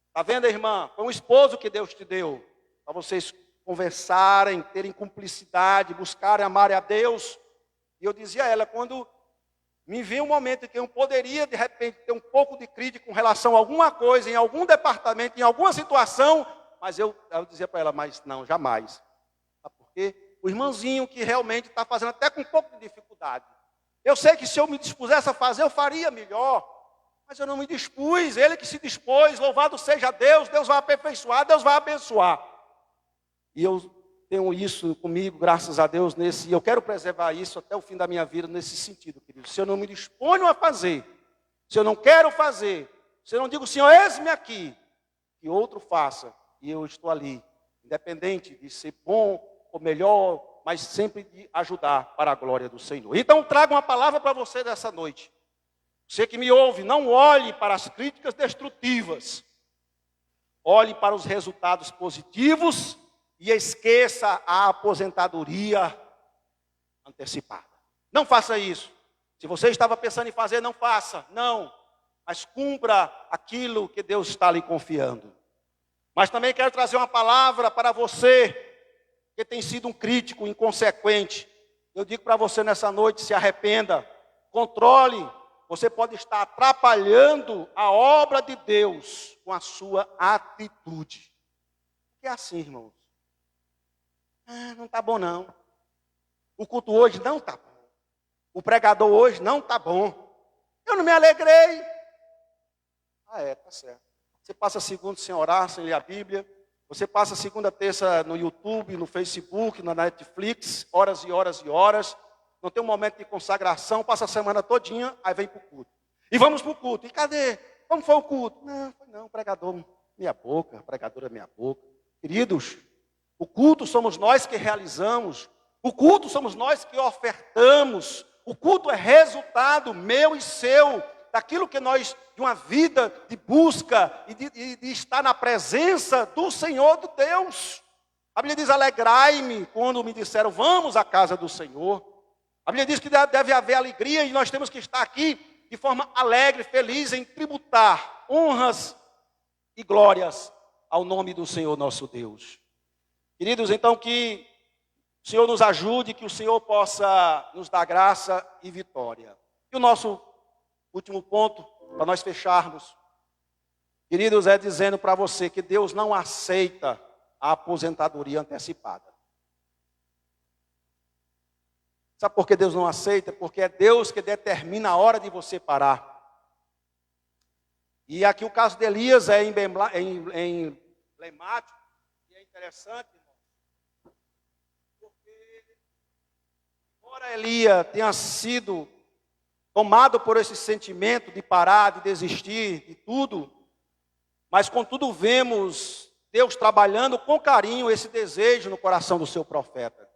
Speaker 4: Está vendo, irmã? Foi um esposo que Deus te deu. Para vocês conversarem, terem cumplicidade, buscarem amar a Deus. E eu dizia a ela, quando me vi um momento em que eu poderia, de repente, ter um pouco de crítica com relação a alguma coisa, em algum departamento, em alguma situação, mas eu dizia para ela, mas não, jamais. Sabe por quê? O irmãozinho que realmente está fazendo até com um pouco de dificuldade. Eu sei que se eu me dispusesse a fazer, eu faria melhor. Mas eu não me dispus, ele que se dispôs, louvado seja Deus, Deus vai aperfeiçoar, Deus vai abençoar. E eu tenho isso comigo, graças a Deus, e eu quero preservar isso até o fim da minha vida, nesse sentido, querido. Se eu não me disponho a fazer, se eu não quero fazer, se eu não digo, Senhor, eis-me aqui, que outro faça, e eu estou ali, independente de ser bom ou melhor, mas sempre de ajudar para a glória do Senhor. Então trago uma palavra para você dessa noite. Você que me ouve, não olhe para as críticas destrutivas. Olhe para os resultados positivos e esqueça a aposentadoria antecipada. Não faça isso. Se você estava pensando em fazer, não faça. Não. Mas cumpra aquilo que Deus está lhe confiando. Mas também quero trazer uma palavra para você que tem sido um crítico inconsequente. Eu digo para você nessa noite, se arrependa. Controle. Você pode estar atrapalhando a obra de Deus com a sua atitude. É assim, irmãos. Não está bom, não. O culto hoje não está bom. O pregador hoje não está bom. Eu não me alegrei. Tá certo. Você passa segundo sem orar, sem ler a Bíblia. Você passa segunda, terça no YouTube, no Facebook, na Netflix, horas e horas e horas. Não tem um momento de consagração, passa a semana todinha, aí vem para o culto. E vamos para o culto. E cadê? Como foi o culto? Não, pregador, minha boca, pregadora, minha boca. Queridos, o culto somos nós que realizamos. O culto somos nós que ofertamos. O culto é resultado meu e seu, daquilo que nós, de uma vida de busca e de estar na presença do Senhor de Deus. A Bíblia diz, alegrai-me quando me disseram, vamos à casa do Senhor. A Bíblia diz que deve haver alegria e nós temos que estar aqui de forma alegre, feliz em tributar honras e glórias ao nome do Senhor nosso Deus. Queridos, então que o Senhor nos ajude, que o Senhor possa nos dar graça e vitória. E o nosso último ponto, para nós fecharmos, queridos, é dizendo para você que Deus não aceita a aposentadoria antecipada. Sabe por que Deus não aceita? Porque é Deus que determina a hora de você parar. E aqui o caso de Elias é emblemático e é interessante, irmão. Porque, embora Elias tenha sido tomado por esse sentimento de parar, de desistir de tudo, mas contudo vemos Deus trabalhando com carinho esse desejo no coração do seu profeta.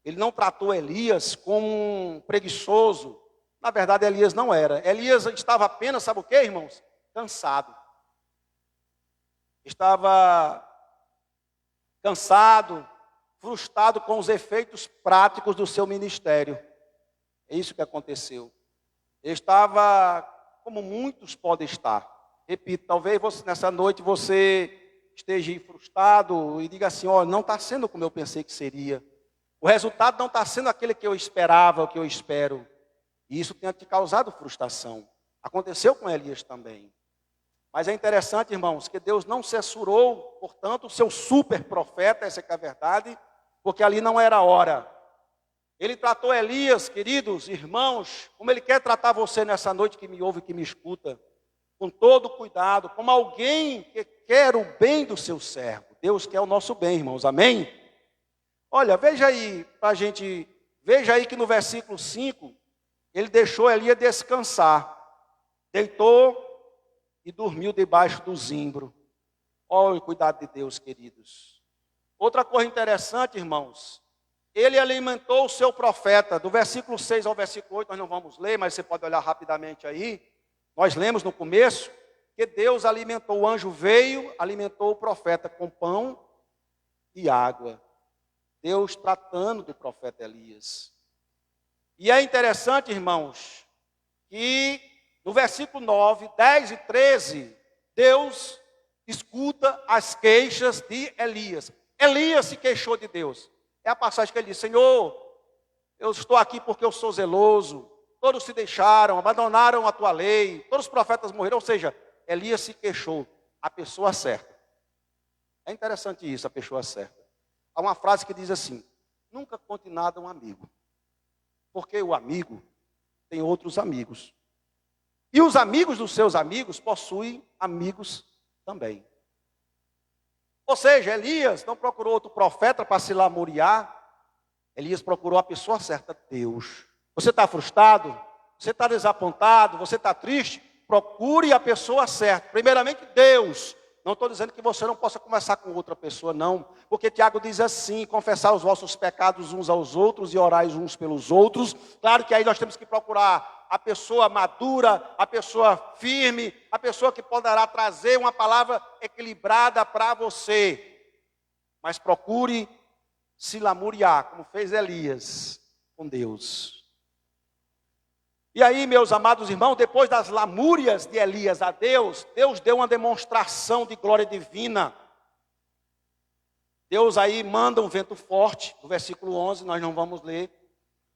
Speaker 4: Ele não tratou Elias como um preguiçoso. Na verdade, Elias não era. Elias estava apenas, sabe o que, irmãos? Cansado. Estava cansado, frustrado com os efeitos práticos do seu ministério. É isso que aconteceu. Ele estava, como muitos podem estar. Repito, talvez nessa noite você esteja frustrado e diga assim, ó, não está sendo como eu pensei que seria. O resultado não está sendo aquele que eu esperava, o que eu espero. E isso tem te causado frustração. Aconteceu com Elias também. Mas é interessante, irmãos, que Deus não censurou, portanto, o seu super profeta, essa é a verdade, porque ali não era a hora. Ele tratou Elias, queridos irmãos, como ele quer tratar você nessa noite que me ouve e que me escuta, com todo cuidado, como alguém que quer o bem do seu servo. Deus quer o nosso bem, irmãos, amém? Olha, veja aí, veja aí que no versículo 5, ele deixou Elias descansar, deitou e dormiu debaixo do zimbro. Olha o cuidado de Deus, queridos. Outra coisa interessante, irmãos, ele alimentou o seu profeta, do versículo 6 ao versículo 8, nós não vamos ler, mas você pode olhar rapidamente aí. Nós lemos no começo que Deus alimentou, o anjo veio, alimentou o profeta com pão e água. Deus tratando do profeta Elias. E é interessante, irmãos, que no versículo 9, 10 e 13, Deus escuta as queixas de Elias. Elias se queixou de Deus. É a passagem que ele diz, Senhor, eu estou aqui porque eu sou zeloso. Todos se deixaram, abandonaram a tua lei. Todos os profetas morreram. Ou seja, Elias se queixou. A pessoa certa. É interessante isso, a pessoa certa. Há uma frase que diz assim, nunca conte nada a um amigo. Porque o amigo tem outros amigos. E os amigos dos seus amigos possuem amigos também. Ou seja, Elias não procurou outro profeta para se lamuriar. Elias procurou a pessoa certa, Deus. Você está frustrado? Você está desapontado? Você está triste? Procure a pessoa certa. Primeiramente, Deus. Não estou dizendo que você não possa conversar com outra pessoa, não. Porque Tiago diz assim, confessar os vossos pecados uns aos outros e orais uns pelos outros. Claro que aí nós temos que procurar a pessoa madura, a pessoa firme, a pessoa que poderá trazer uma palavra equilibrada para você. Mas procure se lamuriar, como fez Elias com Deus. E aí, meus amados irmãos, depois das lamúrias de Elias a Deus, Deus deu uma demonstração de glória divina. Deus aí manda um vento forte, no versículo 11, nós não vamos ler.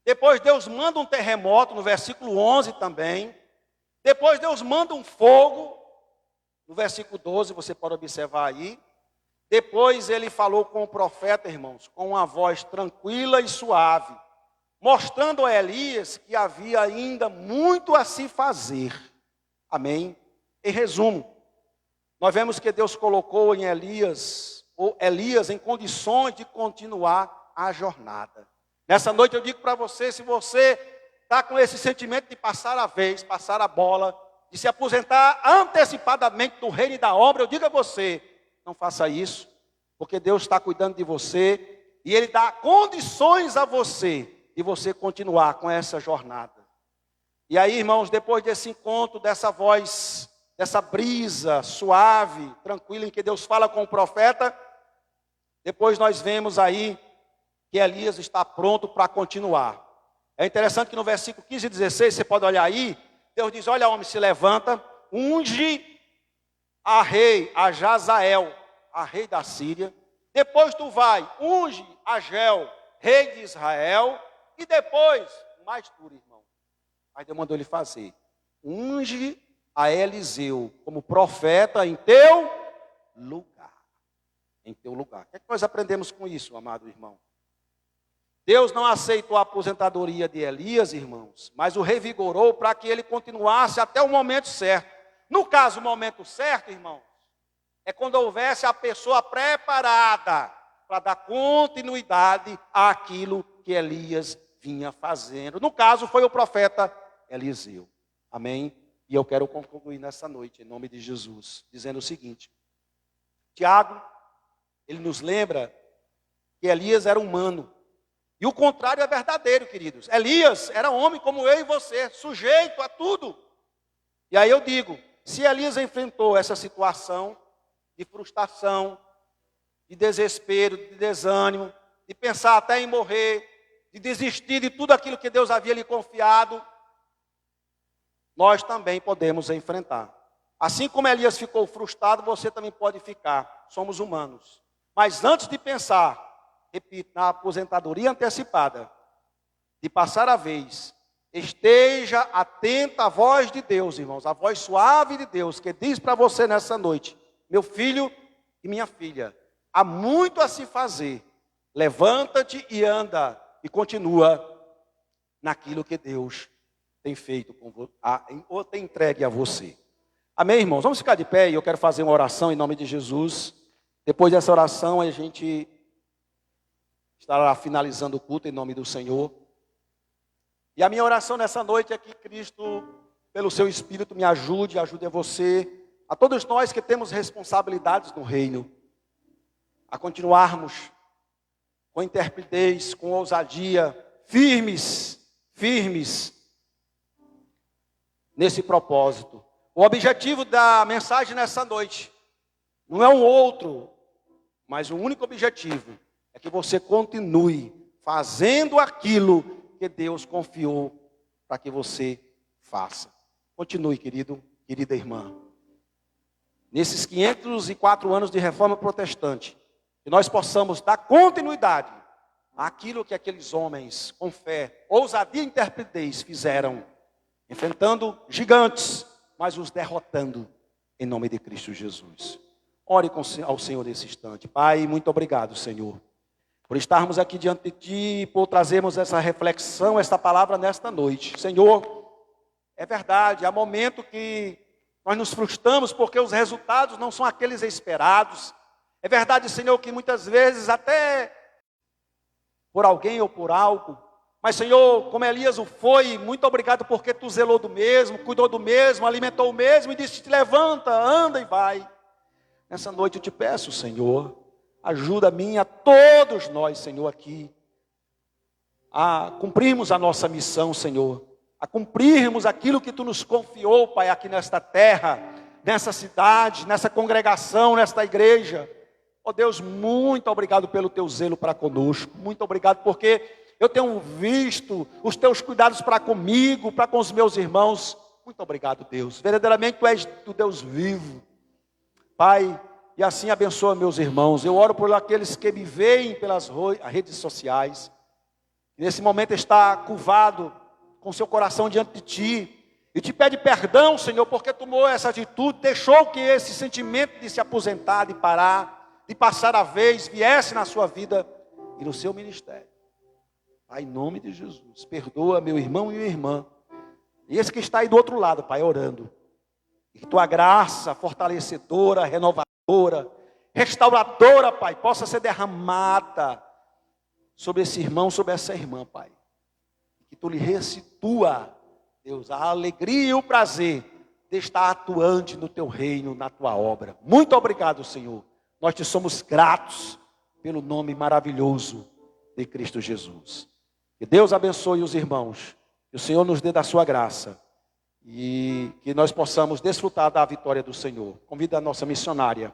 Speaker 4: Depois Deus manda um terremoto, no versículo 11 também. Depois Deus manda um fogo, no versículo 12, você pode observar aí. Depois ele falou com o profeta, irmãos, com uma voz tranquila e suave, mostrando a Elias que havia ainda muito a se fazer. Amém? Em resumo, nós vemos que Deus colocou em Elias em condições de continuar a jornada. Nessa noite eu digo para você, se você está com esse sentimento de passar a vez, passar a bola, de se aposentar antecipadamente do reino e da obra, eu digo a você, não faça isso, porque Deus está cuidando de você e Ele dá condições a você de você continuar com essa jornada. E aí, irmãos, depois desse encontro, dessa voz, dessa brisa suave, tranquila, em que Deus fala com o profeta, depois nós vemos aí que Elias está pronto para continuar. É interessante que no versículo 15 e 16, você pode olhar aí, Deus diz, olha homem, se levanta, unge a Jazael, a rei da Síria, depois tu vai, unge a Gel, rei de Israel, e depois, mais duro, irmão, mas Deus mandou ele fazer, unge a Eliseu como profeta em teu lugar. Em teu lugar. O que é que nós aprendemos com isso, amado irmão? Deus não aceitou a aposentadoria de Elias, irmãos, mas o revigorou para que ele continuasse até o momento certo. No caso, o momento certo, irmãos, é quando houvesse a pessoa preparada para dar continuidade àquilo que Elias vinha fazendo. No caso, foi o profeta Eliseu. Amém? E eu quero concluir nessa noite, em nome de Jesus, dizendo o seguinte. Tiago, ele nos lembra que Elias era humano. E o contrário é verdadeiro, queridos. Elias era homem como eu e você, sujeito a tudo. E aí eu digo, se Elias enfrentou essa situação de frustração, de desespero, de desânimo, de pensar até em morrer, de desistir de tudo aquilo que Deus havia lhe confiado, nós também podemos enfrentar. Assim como Elias ficou frustrado, você também pode ficar. Somos humanos. Mas antes de pensar, repito, na aposentadoria antecipada, de passar a vez, esteja atento à voz de Deus, irmãos, a voz suave de Deus, que diz para você nessa noite, meu filho e minha filha, há muito a se fazer, levanta-te e anda, e continua naquilo que Deus tem feito, ou tem entregue a você. Amém, irmãos? Vamos ficar de pé e eu quero fazer uma oração em nome de Jesus. Depois dessa oração, a gente estará finalizando o culto em nome do Senhor. E a minha oração nessa noite é que Cristo, pelo seu Espírito, me ajude a você, a todos nós que temos responsabilidades no reino, a continuarmos com intrepidez, com ousadia, firmes nesse propósito. O objetivo da mensagem nessa noite não é um outro, mas o único objetivo é que você continue fazendo aquilo que Deus confiou para que você faça. Continue, querida irmã. Nesses 504 anos de reforma protestante, que nós possamos dar continuidade àquilo que aqueles homens, com fé, ousadia e intrepidez fizeram, enfrentando gigantes, mas os derrotando em nome de Cristo Jesus. Ore ao Senhor nesse instante. Pai, muito obrigado, Senhor, por estarmos aqui diante de Ti, por trazermos essa reflexão, esta palavra nesta noite. Senhor, é verdade, há momento que nós nos frustramos porque os resultados não são aqueles esperados. É verdade, Senhor, que muitas vezes até por alguém ou por algo, mas, Senhor, como Elias o foi, muito obrigado porque Tu zelou do mesmo, cuidou do mesmo, alimentou o mesmo e disse, te levanta, anda e vai. Nessa noite eu te peço, Senhor, ajuda a mim, a todos nós, Senhor, aqui, a cumprirmos a nossa missão, Senhor, a cumprirmos aquilo que Tu nos confiou, Pai, aqui nesta terra, nessa cidade, nessa congregação, nesta igreja. Ó Deus, muito obrigado pelo Teu zelo para conosco, muito obrigado porque eu tenho visto os Teus cuidados para comigo, para com os meus irmãos. Muito obrigado, Deus. Verdadeiramente Tu és o Deus vivo. Pai, e assim abençoa meus irmãos. Eu oro por aqueles que me veem pelas redes sociais. Nesse momento está curvado com seu coração diante de Ti. E te pede perdão, Senhor, porque tomou essa atitude, deixou que esse sentimento de se aposentar, de parar, de passar a vez, viesse na sua vida e no seu ministério. Pai, em nome de Jesus, perdoa meu irmão e minha irmã. E esse que está aí do outro lado, Pai, orando. E que Tua graça fortalecedora, renovadora, restauradora, Pai, possa ser derramada sobre esse irmão, sobre essa irmã, Pai. Que Tu lhe restitua, Deus, a alegria e o prazer de estar atuante no Teu reino, na Tua obra. Muito obrigado, Senhor. Nós Te somos gratos pelo nome maravilhoso de Cristo Jesus. Que Deus abençoe os irmãos, que o Senhor nos dê da sua graça e que nós possamos desfrutar da vitória do Senhor. Convido a nossa missionária